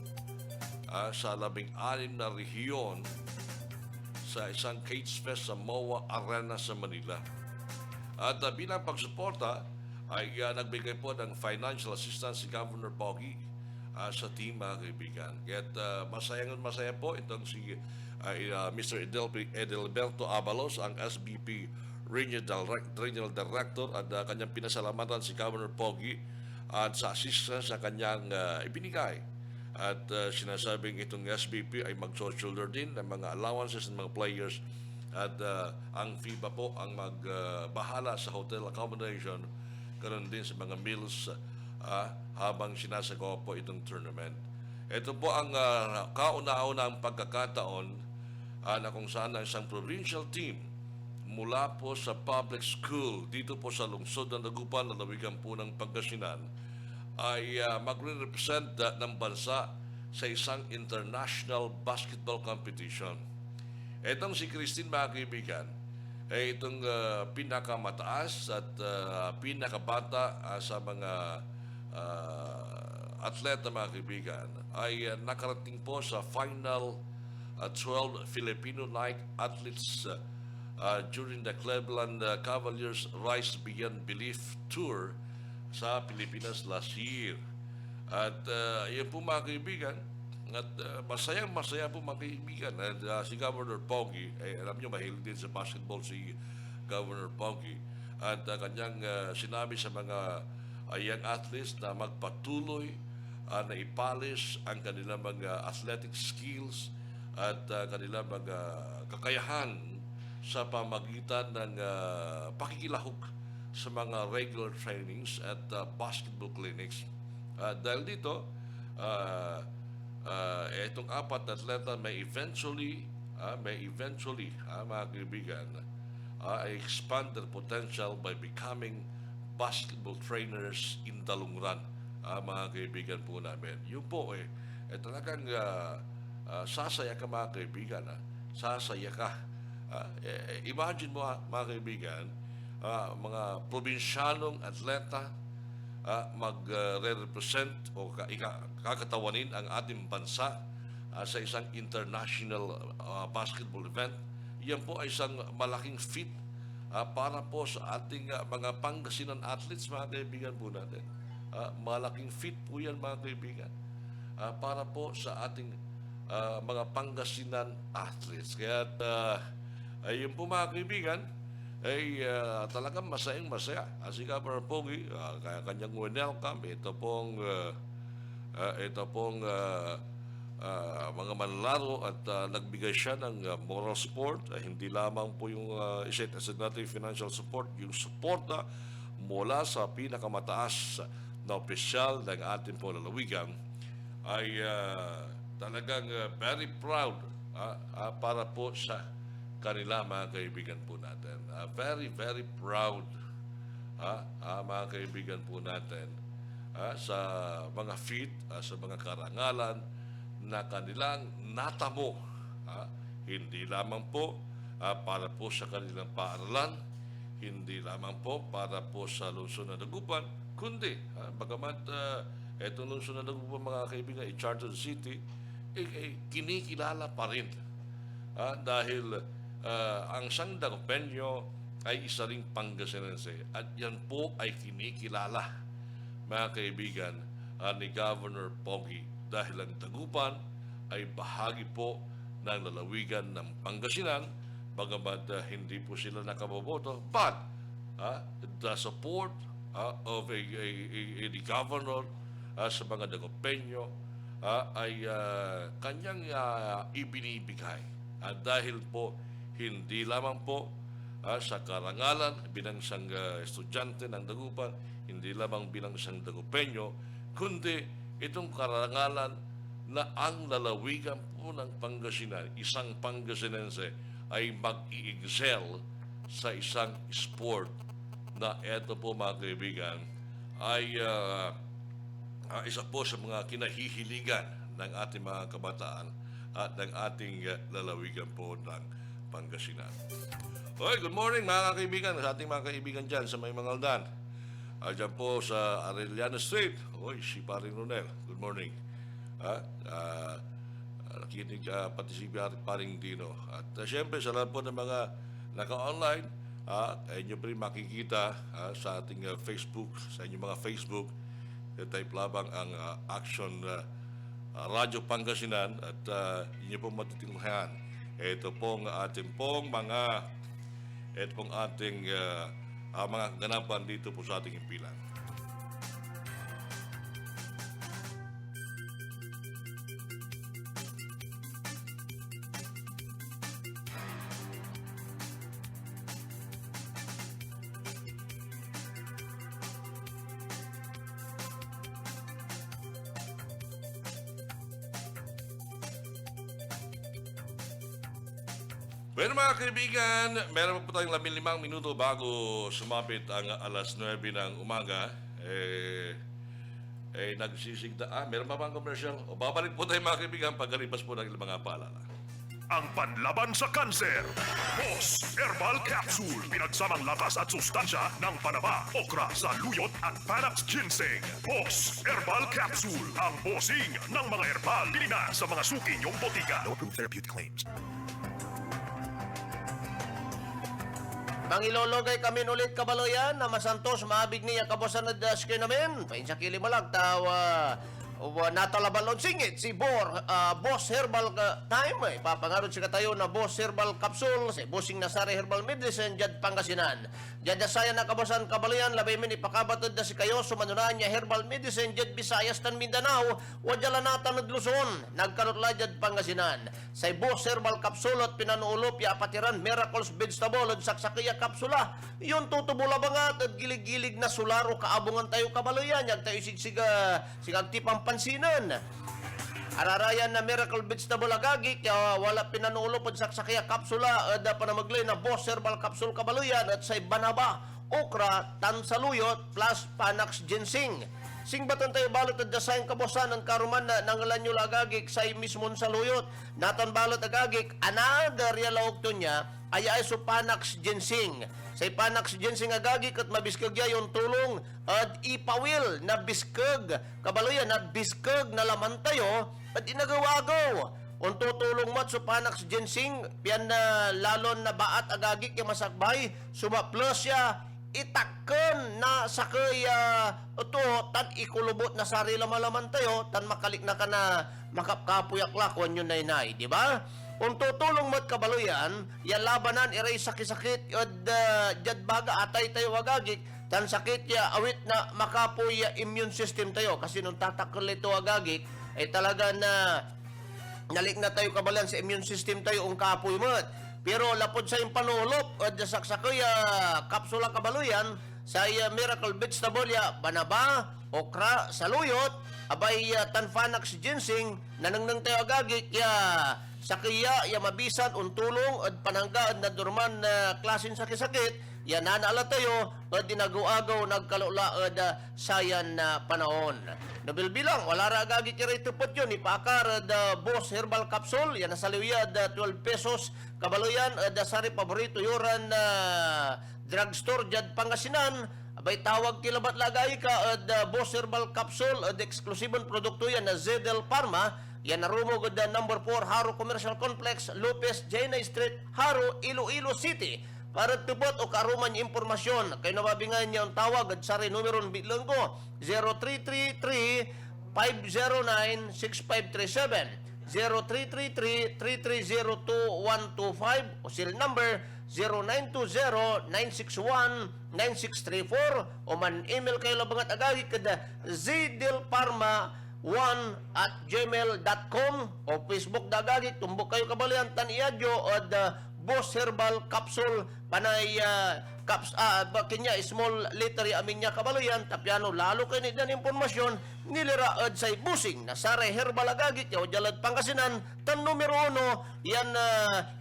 sa 16 na rehiyon sa isang cage fest sa MOA Arena sa Manila. At bilang pagsuporta ay nagbigay po ng financial assistance si Governor Pogi sa team, mga kaibigan. Kaya't masaya po itong si Mr. Edelberto Abalos, ang SBP Regional Director, at kanyang pinasalamatan si Governor Pogi at sa assistance sa kanyang ibinigay. At sinasabing itong SBP ay mag-shoulder din ng mga allowances ng mga players at ang FIBA po ang magbahala sa hotel accommodation, ganoon din sa mga meals habang sinasagawa po itong tournament. Ito po ang kauna-unang pagkakataon na kung saan ang isang provincial team mula po sa public school dito po sa lungsod ng Dagupan, lalawigan po ng Pangasinan, ay magre-represent ng bansa sa isang international basketball competition. Itong si Christine, mga kaibigan, ay itong pinakamataas at pinakabata sa mga atleta, mga kaibigan, ay nakarating po sa final 12 Filipino-like athletes during the Cleveland Cavaliers Rise Beyond Belief Tour sa Pilipinas last year. At yun po, mga kaibigan, at masayang-masaya po, mga kaibigan. At si Governor Pogi, alam nyo, mahilig din sa basketball si Governor Pogi. At kanyang sinabi sa mga young athletes na magpatuloy na ipalis ang kanilang mga athletic skills at kanilang mga kakayahan sa pamagitan ng pakikilahok sa mga regular trainings at basketball clinics. Dahil dito, itong 4 na atleta may eventually, mga kaibigan, expand their potential by becoming basketball trainers in the long run, mga kaibigan po namin. Yun po talagang sasaya ka, mga kaibigan. Sasaya ka. Imagine mo, mga kaibigan, mga probinsyanong atleta magre-represent o kakatawanin ang ating bansa sa isang international basketball event. Yan po ay isang malaking feat para po sa ating mga Pangasinan athletes, mga kaibigan po natin. Malaking feat po yan, mga kaibigan, para po sa ating mga Pangasinan athletes. Kaya yun po, mga kaibigan, ay talagang masayang-masaya. Si Governor Pogi, kanyang welcome. Ito pong mga manlalaro at nagbigay siya ng moral support. Hindi lamang po yung native financial support, yung suporta mula sa pinakamataas na opisyal ng ating po lalawigan ay talagang very proud para po sa kanila, mga kaibigan po natin. Very, very proud, mga kaibigan po natin, sa mga feat, sa mga karangalan na kanilang natamo. Hindi lamang po para po sa kanilang paaralan, hindi lamang po para po sa lungsod ng Dagupan, kundi, bagamat itong lungsod ng Dagupan, mga kaibigan, i-chartered city, kinikilala pa rin. Dahil ang San Dagupenyo ay isa ring Pangasinense at yan po ay kinikilala, mga kaibigan, ni Governor Pogi, dahil ang Dagupan ay bahagi po ng lalawigan ng Pangasinan, bagamat hindi po sila nakaboboto, but the support of the governor sa mga Dagopeño ay kanyang ibinibigay. Dahil po hindi lamang po sa karangalan bilang isang estudyante ng Dagupan, hindi lamang bilang isang Dagupeño, kundi itong karangalan na ang lalawigan po ng Pangasinan, isang Pangasinense ay mag-i-excel sa isang sport na eto po mga kaibigan ay isa po sa mga kinahihiligan ng ating mga kabataan at ng ating lalawigan po ng Pangasinan. Hoy, good morning mga kaibigan, sa ating mga kaibigan dyan sa May Mangaldan. Dyan po sa Arellano Street. Hoy, si Paring Ronel, good morning. Nakinig pati si Paring Dino. At syempre, sa lahat po ng mga naka-online, inyo pa rin makikita sa ating Facebook, sa inyong mga Facebook, type labang ang Action Radyo Pangasinan at inyo pong matitingnan. Ito pong ating pong mga mga ganapan dito po sa ating impilan. Bueno mga kaibigan, meron po tayong 15 minuto bago sumapit ang alas 9 ng umaga. Nagsisigda. Meron pa bang commercial? O babalik po tayo mga kaibigan pagkalipas po ng mga paalala. Ang panlaban sa kanser. Boss Herbal Capsule. Pinagsamang lakas at sustansya ng panaba, okra, saluyot at Panax Ginseng. Boss Herbal Capsule. Ang bossing ng mga herbal. Bilina sa mga suki niyong botika. No approved therapeutic claims. Mangilologay kami ulit kabaloyan na masantos maabig niya kabosan na daske namin. Pain sa kili malag tawa natalabalon singit si Boss Herbal Time. Papangarod si katayo na Boss Herbal Capsule si Bossing Nasari Herbal Medicine Jad Pangasinan. Jad saya na kabosan kabaloyan labay min ipakabatod na si kayo sumanunan niya Herbal Medicine Jad Visayas tan Mindanao wadala natanod Luzon. Nagkarotla Jad Pangasinan. Say Boss Herbal Capsule at pinanuulop ya apatiran Miracles Vegetable at saksakiya kapsula. Yun tutubula bangat at gilig-gilig na sularo kaabungan tayo kabaloyan. Yag tayo sigsiga tipang pansinan. Ararayan na Miracle Vegetable agagi kaya wala pinanuulo pod saksakiya kapsula da panamaglay na Boss Herbal Capsule kabaluyan at say banaba, okra, tansaluyot plus Panax Ginseng. Singbatan tayo balot at dasayin kabosan ang karuman na nangalan nyo agagik say mismon saluyot. Natan balot agagik another yalaog to niya ay so Panax Ginseng. Say Panax Ginseng agagik at mabiskag yung tulong at ipawil na biskag kabaluyan at biskag na laman tayo at inagawagaw. Kung tutulong mo sa Panax Ginseng piyan na lalon na baat agagik yung masakbay sumaplos siya itaken na sakay ito tan ikulubot na sarila malaman tayo tan makalik na ka na makapkapuyak lakon yun nay, di ba? Kung tutulong mo't kabaluyan, yan labanan iray sakit-sakit jad baga atay tayo agagik tan sakit ya awit na makapoy immune system tayo kasi nung tatakal ito agagik ay talaga na nalik na tayo kabaluyan sa immune system tayo ang kapoy mo't. Pero lapod sa yung panulop at saksakoy kapsula kabaluyan sa Miracle Vegetable banaba, okra, saluyot, abay tanfanax ginseng nanangnang tayo agagik sakiya mabisan untulong at panangga na durman na klasin sakit-sakit nanaala tayo at dinagaw-agaw nagkalula sayan na panahon. Nabilbilang, wala ra agagik ito po yun. Ipakar Boss Herbal Capsule, yan nasaliwya 12 pesos. Kabaluyan, sari paborito yoran drugstore dyan Pangasinan. Abay tawag kilabat lagay ka Boss Herbal Capsule, eksklusibong produkto yan na ZL Pharma. Yan narumog number 4 Haro Commercial Complex, Lopez, Jaina Street, Haro, Iloilo City. Para tupot o karuman niya impormasyon, kayo nababingan niya ang tawag at sari numero ng bitlang ko, 0333-509-6537. 0333-3302-125 o cell number 0920-961-9634 o man-email kayo labangat agagi kada zdilparma1@gmail.com o Facebook dagagi tumbok kayo kabalian taniyadyo o Boss Herbal Capsule panay kinya small letter amin niya kabalayan tapyano lalo kay ni dan impormasyon niliraad say busing na sare herbal agagit yaw jalad Pangasinan tan numero 1 yan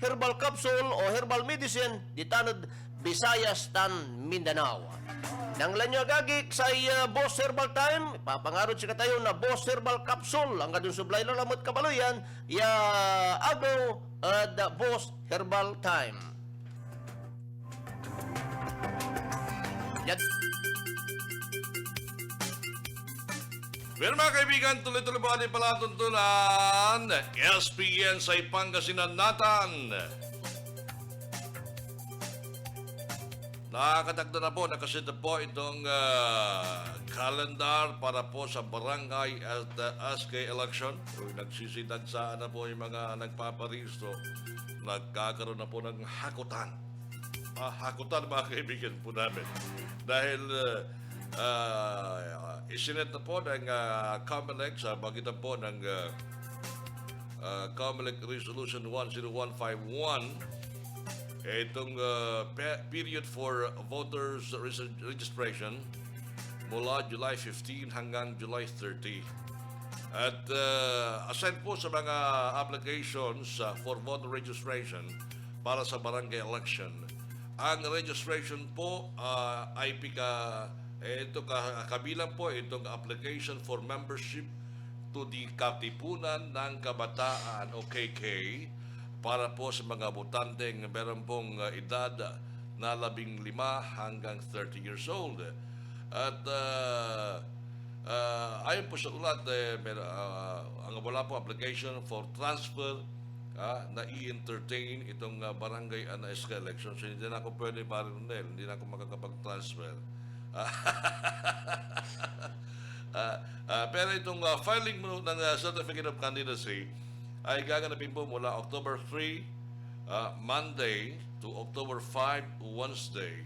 herbal capsule o herbal medicine di tanod Visayas tan Mindanao. Nang lanyo agagik sa Boss Herbal Time, papangarod siya tayo na Boss Herbal Capsule. Ang gadong sublay na lamot kabaloyan, ya agaw the Boss Herbal Time. Well, mga kaibigan, tuloy-tuloy po ating palatuntunan. SPN sa Pangasinan Natan. Nakakatagda na po, nakasita po itong calendar para po sa barangay at SK election. Nagsisidagsaan na po yung mga nagpaparisto. Nagkakaroon na po ng hakutan. Hakutan mga kaibigan po namin. Dahil isinet na po ng COMELEC sa bagitan po ng COMELEC Resolution 10151 itong period for voters registration mula July 15 hanggang July 30. At aside po sa mga applications for voter registration para sa barangay election, ang registration po ay kabilang po itong application for membership to the Katipunan ng Kabataan o KK para po sa mga botanteng meron pong edad na 15 hanggang 30 years old. At ayon po sa ulat, ang wala po application for transfer na i-entertain itong barangay and SK election. So hindi na ako pwede marinel, hindi na ako makakapag-transfer. Pero itong filing mo ng Certificate of Candidacy ay gaganapin po mula October 3, Monday to October 5, Wednesday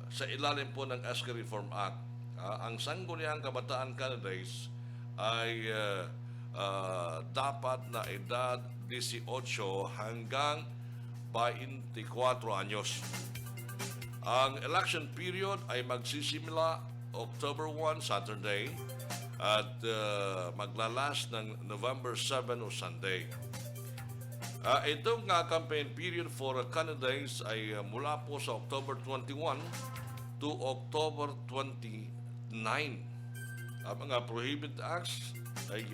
sa ilalim po ng SK Reform Act. Ang sangguniang kabataan candidates ay dapat na edad 18 hanggang 24 anyos. Ang election period ay magsisimula October 1, Saturday, at maglalas ng November 7 o Sunday. Itong campaign period for candidates ay mula po sa October 21 to October 29. Ang mga prohibited acts ay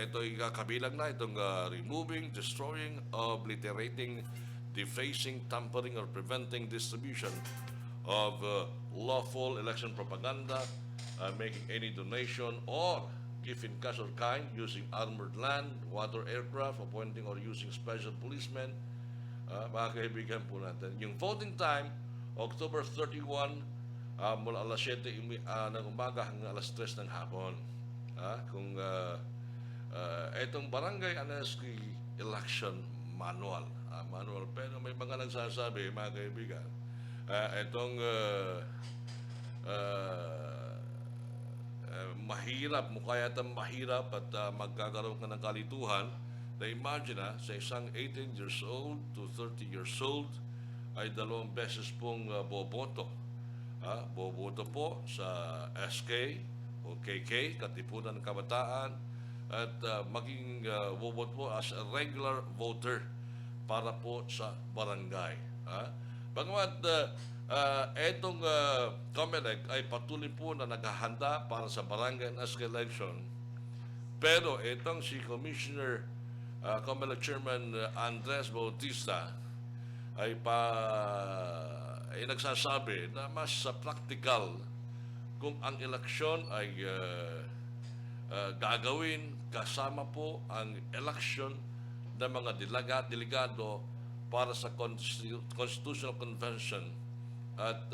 ito ay kabilang na itong removing, destroying, obliterating, defacing, tampering, or preventing distribution of lawful election propaganda, making any donation or gift in cash or kind, using armored land, water aircraft, appointing or using special policemen. Mga kaibigan po natin. Yung voting time, October 31, mula alas 7 ng umaga hanggang alas 3 ng hapon. Kung itong barangay NSK election manual. Pero may mga nagsasabi, mga kaibigan, itong mahirap, mukha yata mahirap at magkakaroon ka ng kalituhan na imagine sa isang 18 years old to 30 years old ay 2 beses pong boboto. Boboto po sa SK o KK, Katipunan ng Kabataan, at maging boboto po as a regular voter para po sa barangay. Bagamat etong COMELEC ay patuloy po na naghahanda para sa barangay and SK election, pero itong si Commissioner COMELEC Chairman Andres Bautista ay nagsasabi na mas practical kung ang eleksyon ay gagawin kasama po ang election ng mga delegado para sa Constitutional Convention at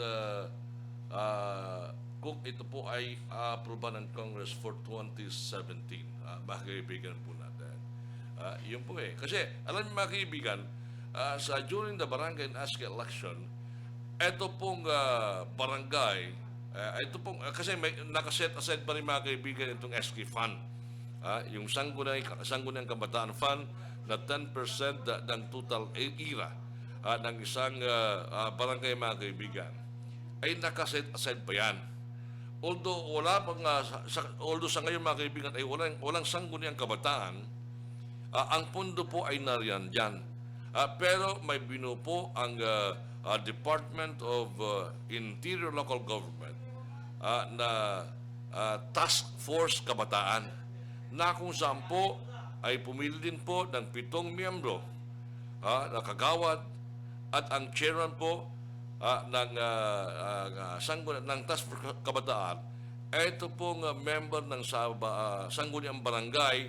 kung ito po ay aproba ng Congress for 2017. Mga kaibigan po natin. Yun po eh. Kasi, alam niyo mga kaibigan, during the barangay and ASCII election, ito pong barangay, kasi may nakaset aside pa rin mga kaibigan itong ASCII fund. Yung Sangguniang Kabataan Fund na 10% ng total IRA ng isang barangay mga kaibigan ay nakaset aside pa yan. Although wala pang although sa ngayon mga kaibigan ay walang Sangguniang Kabataan, ang pondo po ay nariyan dyan. Pero may binupo ang Department of Interior Local Government na Task Force Kabataan na kung saan po ay pumili din po ng 7 miyembro na kagawad at ang chairman po ng Task Force Kabataan ay ito pong member ng Sangguniang Barangay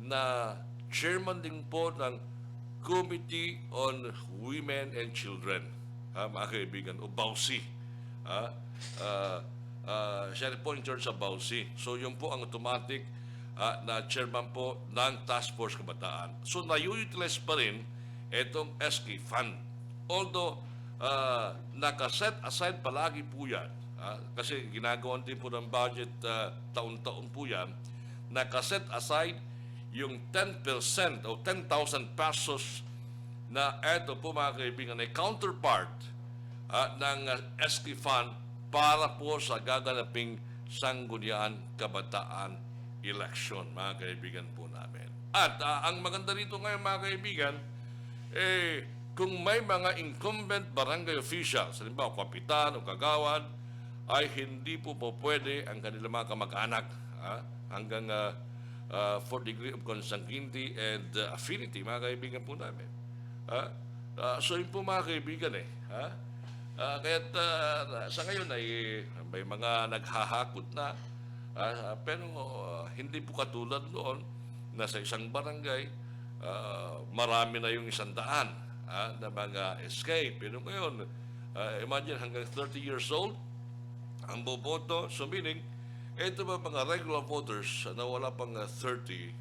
na chairman din po ng Committee on Women and Children, mga kaibigan, o BAUSI. Siya rin po in charge sa BAUSI. So, yun po ang automatic na chairman po ng Task Force Kabataan. So, na-utilize pa rin itong SK Fund. Although, nakaset aside palagi po yan, kasi ginagawan din po ng budget taon-taon po yan, nakaset aside yung 10% o 10,000 pesos na eto po mga kaibigan ay counterpart ng SK Fund para po sa gaganaping Sangguniang Kabataan election, mga kaibigan po namin. At ang maganda rito ngayon mga kaibigan, kung may mga incumbent barangay officials, halimbawa kapitan o kagawad, ay hindi po pwede ang kanilang mga kamag-anak hanggang 4th degree of consanguinity and affinity, mga kaibigan po namin. So yun po mga kaibigan kaya't sa ngayon ay may mga naghahakot na pero hindi po katulad noon na sa isang barangay marami na yung 100 na mga SK. Pero ngayon, imagine hanggang 30 years old ang boboto. So meaning, ito ba mga regular voters na wala pang 30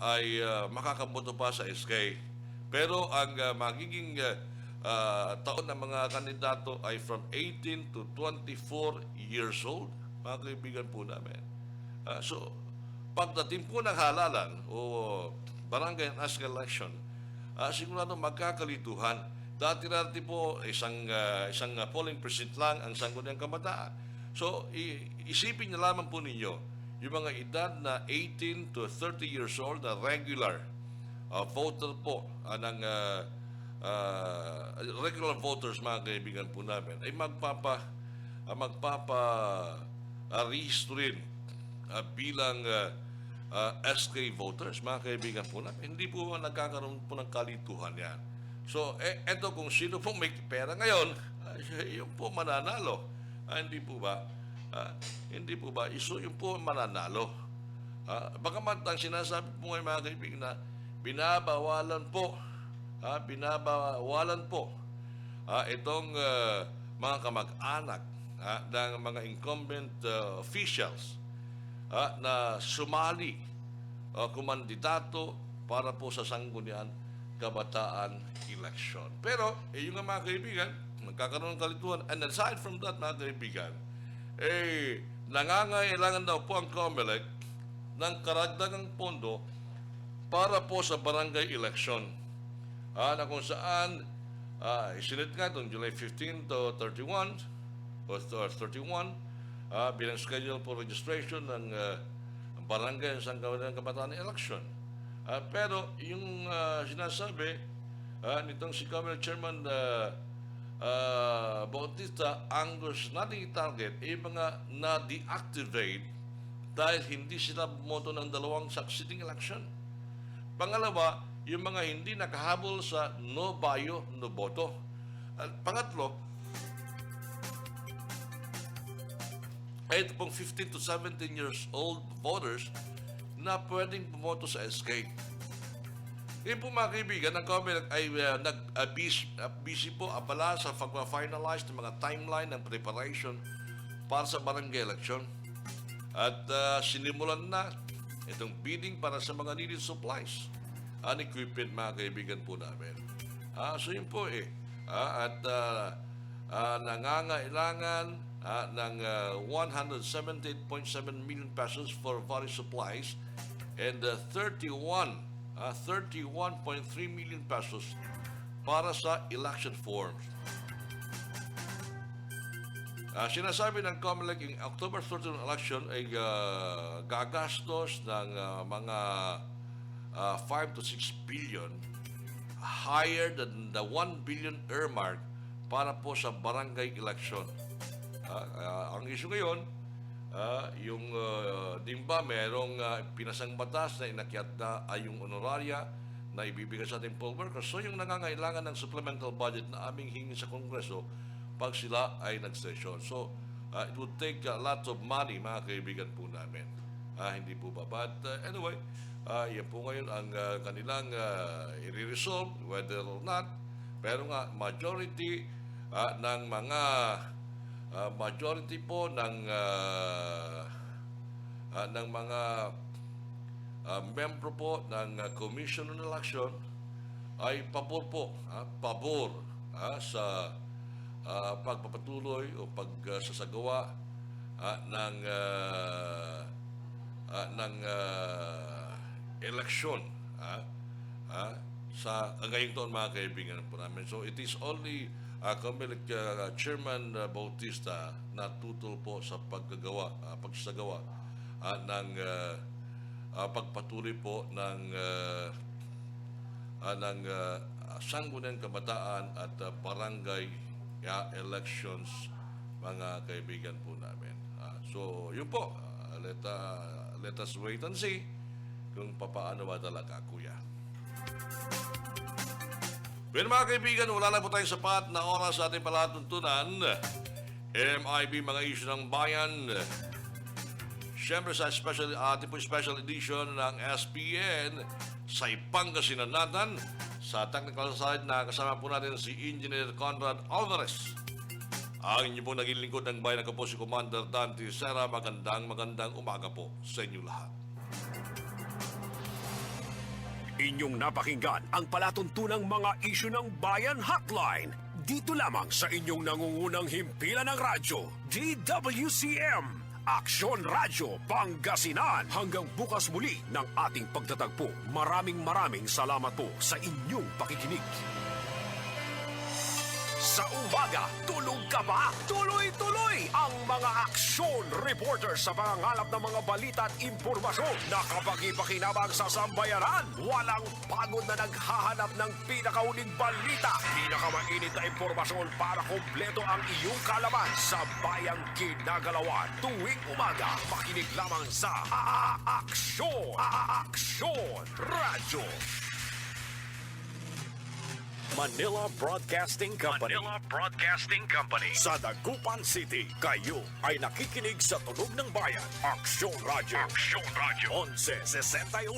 ay makakaboto pa sa SK. Pero ang magiging taon ng mga kandidato ay from 18 to 24 years old, mga kaibigan po namin. So, pagdating po ng halalan o barangay and ASCII election, sigurado magkakalituhan. Dati-dati po isang polling precinct lang ang Sangguniang Kabataan. So, isipin niyo lamang po ninyo, yung mga edad na 18 to 30 years old na regular voter po ng regular voters, mga kaibigan po namin, ay magpapa-rehistro rin bilang SK voters, mga kaibigan po namin. Hindi po nagkakaroon po ng kalituhan yan. So, eto kung sino pong may pera ngayon, yung po mananalo. Hindi po ba? Hindi po ba? Iso yung po mananalo. Bagamat ang sinasabi po ngayon mga kaibigan na binabawalan po itong mga kamag-anak ng mga incumbent officials na sumali kumandidato para po sa Sangguniang Kabataan election. Pero, yung mga kaibigan, magkakaroon ng kalituhan. And aside from that, mga kaibigan, nangangailangan daw po ang COMELEC ng karagdagang pondo para po sa barangay election. Na kung saan, isinit nga itong July 15 to 31, o 31, bilang schedule for registration ng barangay sa Sangguniang Kabataan election. Pero yung sinasabi nitong si COMELEC Chairman Bautista, ang gusto natin i-target ay mga na-deactivate dahil hindi sila bumoto ng 2 succeeding election. Pangalawa, yung mga hindi nakahabol sa no bayo, no boto. At pangatlo, ay ito pong 15 to 17 years old voters na pwedeng bumoto sa SK. Ngayon po mga kaibigan, ang COMELEC ay busy po abala sa pag-finalize ng mga timeline ng preparation para sa barangay election. At sinimulan na itong bidding para sa mga needed supplies and equipment, mga kaibigan po namin. So yun po nangangailangan ng 178.7 million pesos for various supplies and 31.3 million pesos para sa election forms. Sinasabi ng COMELEC yung October 13 election ay gagastos ng mga 5 to 6 billion, higher than the 1 billion earmark para po sa barangay election. Ang issue ngayon, dimba merong pinasang batas na inakyat na ay yung honoraria na ibibigay sa ating poll workers. So yung nangangailangan ng supplemental budget na aming hingi sa Kongreso pag sila ay nag-session. So, it would take lots of money, mga kaibigan po namin. Hindi po ba? But anyway, yan po ngayon ang kanilang i-resolve, whether or not. Pero nga, majority ng mga membro po ng Commission on Election ay pabor po, sa pagpapatuloy o pagsasagawa ng eleksyon sa ngayong taon, mga kaibigan po namin. So it is only COMELEC Chairman Bautista na tutol po sa pagsasagawa ng pagpatuloy po ng Sangguniang Kabataan at barangay elections, mga kaibigan po namin. So, yun po. Let us wait and see kung papaano ba talaga, kuya. Well, mga kaibigan, wala na po tayong sapat na oras sa ating palatuntunan. MIB, mga issue ng bayan. Siyempre sa ating po special edition ng SPN sa Pangasinan natin. Sa technical side na kasama po natin si Engineer Conrad Alvarez. Ang inyo po naging lingkod ng bayan, ako po si Commander Dante Serra. Magandang umaga po sa inyo lahat. Inyong napakinggan ang palatuntunang mga isyu ng Bayan Hotline. Dito lamang sa inyong nangungunang himpilan ng radyo, DWCM. Aksyon Radyo Pangasinan. Hanggang bukas muli ng ating pagtatagpo. Maraming salamat po sa inyong pakikinig. Sa umaga, tulog ka ba? Tuloy-tuloy ang mga aksyon reporter sa pangangalap ng mga balita at impormasyon na kapag-ipakinabang sa sambayanan. Walang pagod na naghahanap ng pinakauling balita. Pinakamainit na impormasyon para kompleto ang iyong kalaman sa bayang kinagalawan. Tuwing umaga, makinig lamang sa Aksyon Radyo. Manila Broadcasting Company. Sa Dagupan City, kayo ay nakikinig sa Tunog ng Bayan. Aksyon Radyo. 1161.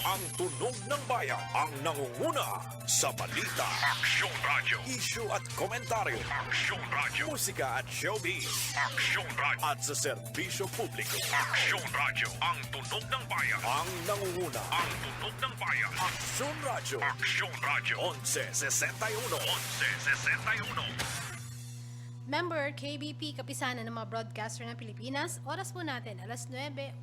Ang Tunog ng Bayan ang nangunguna sa balita. Aksyon Radyo. Issue at komentaryo. Aksyon Radyo. Musika at showbiz. Aksyon Radyo. At sa serbisyo publiko. Aksyon Radyo. Ang Tunog ng Bayan ang nangunguna. Ang Tunog ng Bayan. Aksyon Radyo. Aksyon Radyo. 1161. Member KBP, kapisanan ng mga broadcaster ng Pilipinas. Oras po natin, 9:01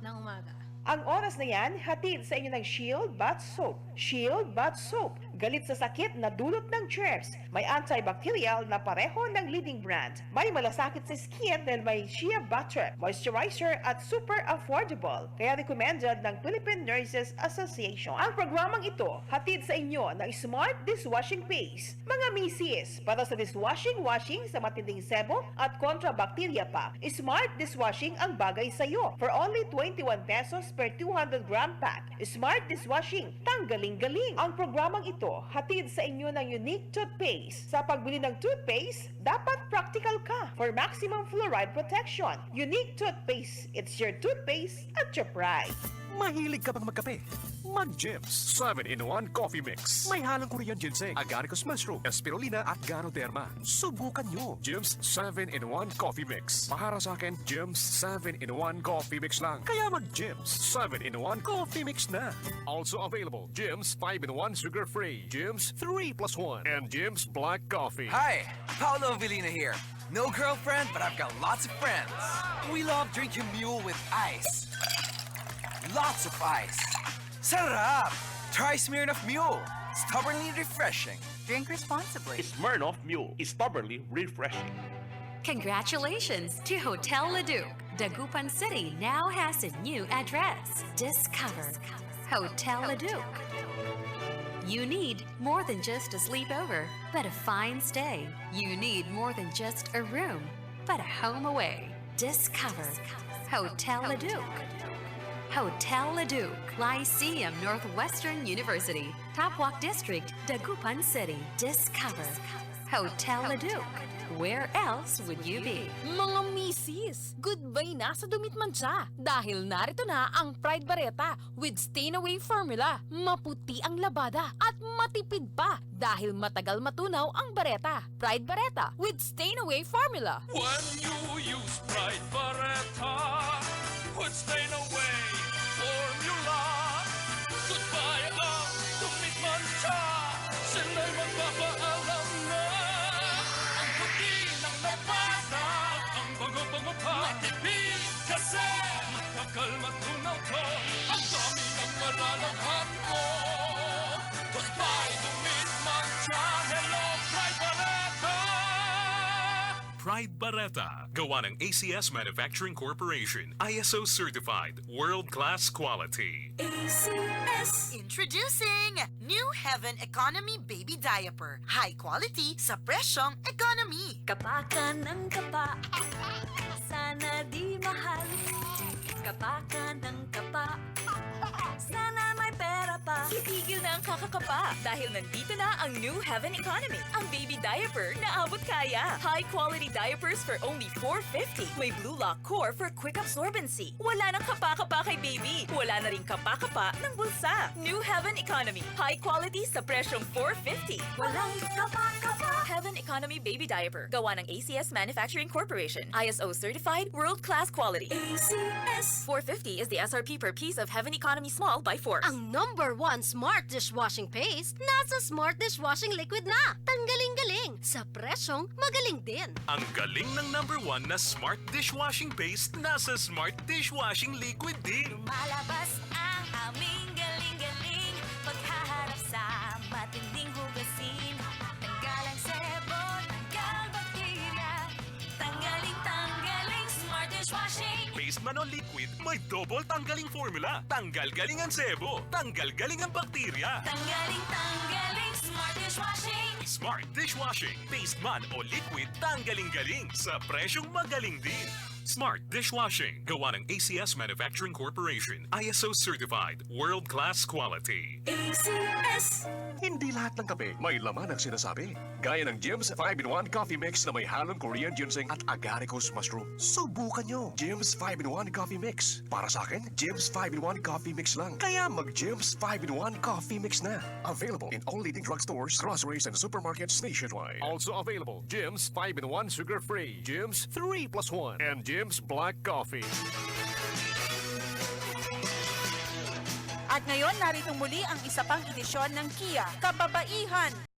ng umaga. Ang oras na yan, hatid sa inyo ng Shield Bath Soap. Shield Bath Soap. Galit sa sakit na dulot ng germs. May antibacterial na pareho ng leading brand. May malasakit sa skin dahil may shea butter, moisturizer at super affordable. Kaya recommended ng Philippine Nurses Association. Ang programang ito, hatid sa inyo ng Smart Dishwashing Paste. Mga misis, para sa dishwashing sa matinding sebo at kontra-bacteria pa. Smart Dishwashing ang bagay sa iyo. For only 21 pesos per 200 gram pack. Smart Dishwashing, tanggaling-galing. Ang programang ito, hatid sa inyo ng Unique Toothpaste. Sa pagbili ng toothpaste, dapat practical ka for maximum fluoride protection. Unique Toothpaste, it's your toothpaste at your pride. Mahilig ka bang magkape? Mag-Jims 7-in-1 Coffee Mix. May halong Korean ginseng, agaricus mushroom, spirulina at ganoderma. Subukan nyo. Jims 7-in-1 Coffee Mix. Para sa akin, Jims 7-in-1 Coffee Mix lang. Kaya mag-Jims 7-in-1 Coffee Mix na. Also available, Jims 5-in-1 Sugar-Free, Jims 3+1, and Jims Black Coffee. Hi, Paolo Avellino here. No girlfriend, but I've got lots of friends. We love drinking mule with ice. Lots of ice. Sarap! Try Smirnoff Mule. Stubbornly refreshing. Drink responsibly. Smirnoff Mule is stubbornly refreshing. Congratulations to Hotel Leduc. Dagupan City now has a new address. Discover Hotel Leduc. You need more than just a sleepover, but a fine stay. You need more than just a room, but a home away. Discover Hotel Leduc. Hotel Leduc, Lyceum Northwestern University, Tapwalk District, Dagupan City. Discover Hotel Leduc. Where else would you be? Mga misis, goodbye na sa dumit mancha dahil narito na ang Pride Bareta with stain-away formula. Maputi ang labada at matipid pa dahil matagal matunaw ang bareta. Pride Bareta with stain-away formula. When you use Pride Bareta with stain away formula, goodbye ang dumit mancha. Sila'y magpapaalam na ang puti ng labada, ang bango-bango pa. Matipid kasi matagal matunaw to, ang dami ng malalaghan mo. Goodbye dumit mancha. Hello Pride Bareta. Pride Bareta, gawa ng ACS Manufacturing Corporation, ISO certified, world-class quality. ACS! Introducing New Heaven Economy Baby Diaper. High quality sa presyong economy. Kapa ka ng kapa, sana di mahal. Kapa ka ng kapa, sana may pera pa. Itigil na ang kakakapa dahil nandito na ang New Heaven Economy, ang baby diaper na abot kaya. High-quality diapers for only $4.50. May Blue Lock core for quick absorbency. Wala nang kapa-kapa kay baby. Wala na rin kapa-kapa ng bulsa. New Heaven Economy. High quality sa presyong $4.50. Walang kapa-kapa. Heaven Economy Baby Diaper. Gawa ng ACS Manufacturing Corporation. ISO certified, world-class quality. ACS. $4.50 is the SRP per piece of Heaven Economy Small by Force. Ang #1 smart dishwashing paste nasa smart dishwashing liquid na. Tanggaling-galing sa presyong magaling din. Ang galing ng #1 na Smart Dishwashing Paste nasa Smart Dishwashing Liquid din. Malabas ang aming galing-galing paghaharap sa matinding hugasin. Tanggal ang sebo, tanggal bakterya, tanggaling Smart Dishwashing. Paste man o liquid, may double tanggaling formula. Tanggal-galing ang sebo, tanggal-galing ang bakterya. Tanggaling Smart Dishwashing. Smart Dishwashing, paste man o liquid, tanggaling-galing sa presyong magaling din. Smart Dishwashing, gawa ng ACS Manufacturing Corporation, ISO certified, world-class quality. ACS! Hindi lahat ng kape may laman ang sinasabi. Gaya ng Jims 5-in-1 Coffee Mix na may halong Korean ginseng at agaricus mushroom. Subukan nyo. Jims 5-in-1 Coffee Mix. Para sa akin, Jims 5-in-1 Coffee Mix lang. Kaya mag-Jims 5-in-1 Coffee Mix na. Available in all leading drugstores, groceries, and supermarkets nationwide. Also available, Jims 5-in-1 Sugar-Free, Jims 3+1, and Jims Black Coffee. At ngayon, narito muli ang isa pang edisyon ng Kia, Kababaihan.